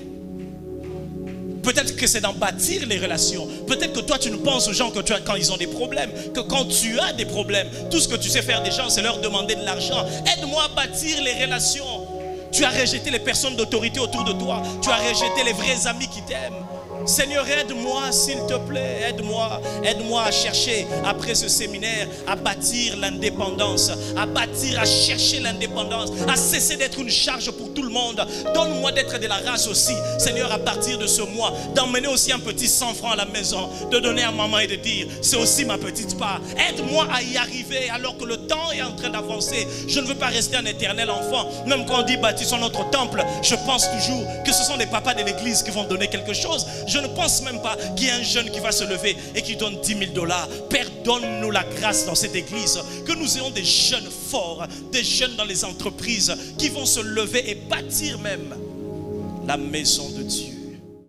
Peut-être que c'est d'en bâtir les relations. Peut-être que toi tu ne penses aux gens que quand ils ont des problèmes, que quand tu as des problèmes, tout ce que tu sais faire des gens, c'est leur demander de l'argent. Aide-moi à bâtir les relations. Tu as rejeté les personnes d'autorité autour de toi. Tu as rejeté les vrais amis qui t'aiment. Seigneur, aide-moi s'il te plaît, aide-moi à chercher après ce séminaire, à bâtir l'indépendance, à chercher l'indépendance, à cesser d'être une charge pour tout le monde. Donne-moi d'être de la race aussi, Seigneur, à partir de ce mois, d'emmener aussi un petit 100 francs à la maison, de donner à maman et de dire, c'est aussi ma petite part. Aide-moi à y arriver alors que le temps est en train d'avancer. Je ne veux pas rester un éternel enfant. Même quand on dit bâtissons notre temple, je pense toujours que ce sont les papas de l'église qui vont donner quelque chose. Je ne pense même pas qu'il y ait un jeune qui va se lever et qui donne 10 000 $. Père, donne-nous la grâce dans cette église, que nous ayons des jeunes forts, des jeunes dans les entreprises qui vont se lever et bâtir même la maison de Dieu.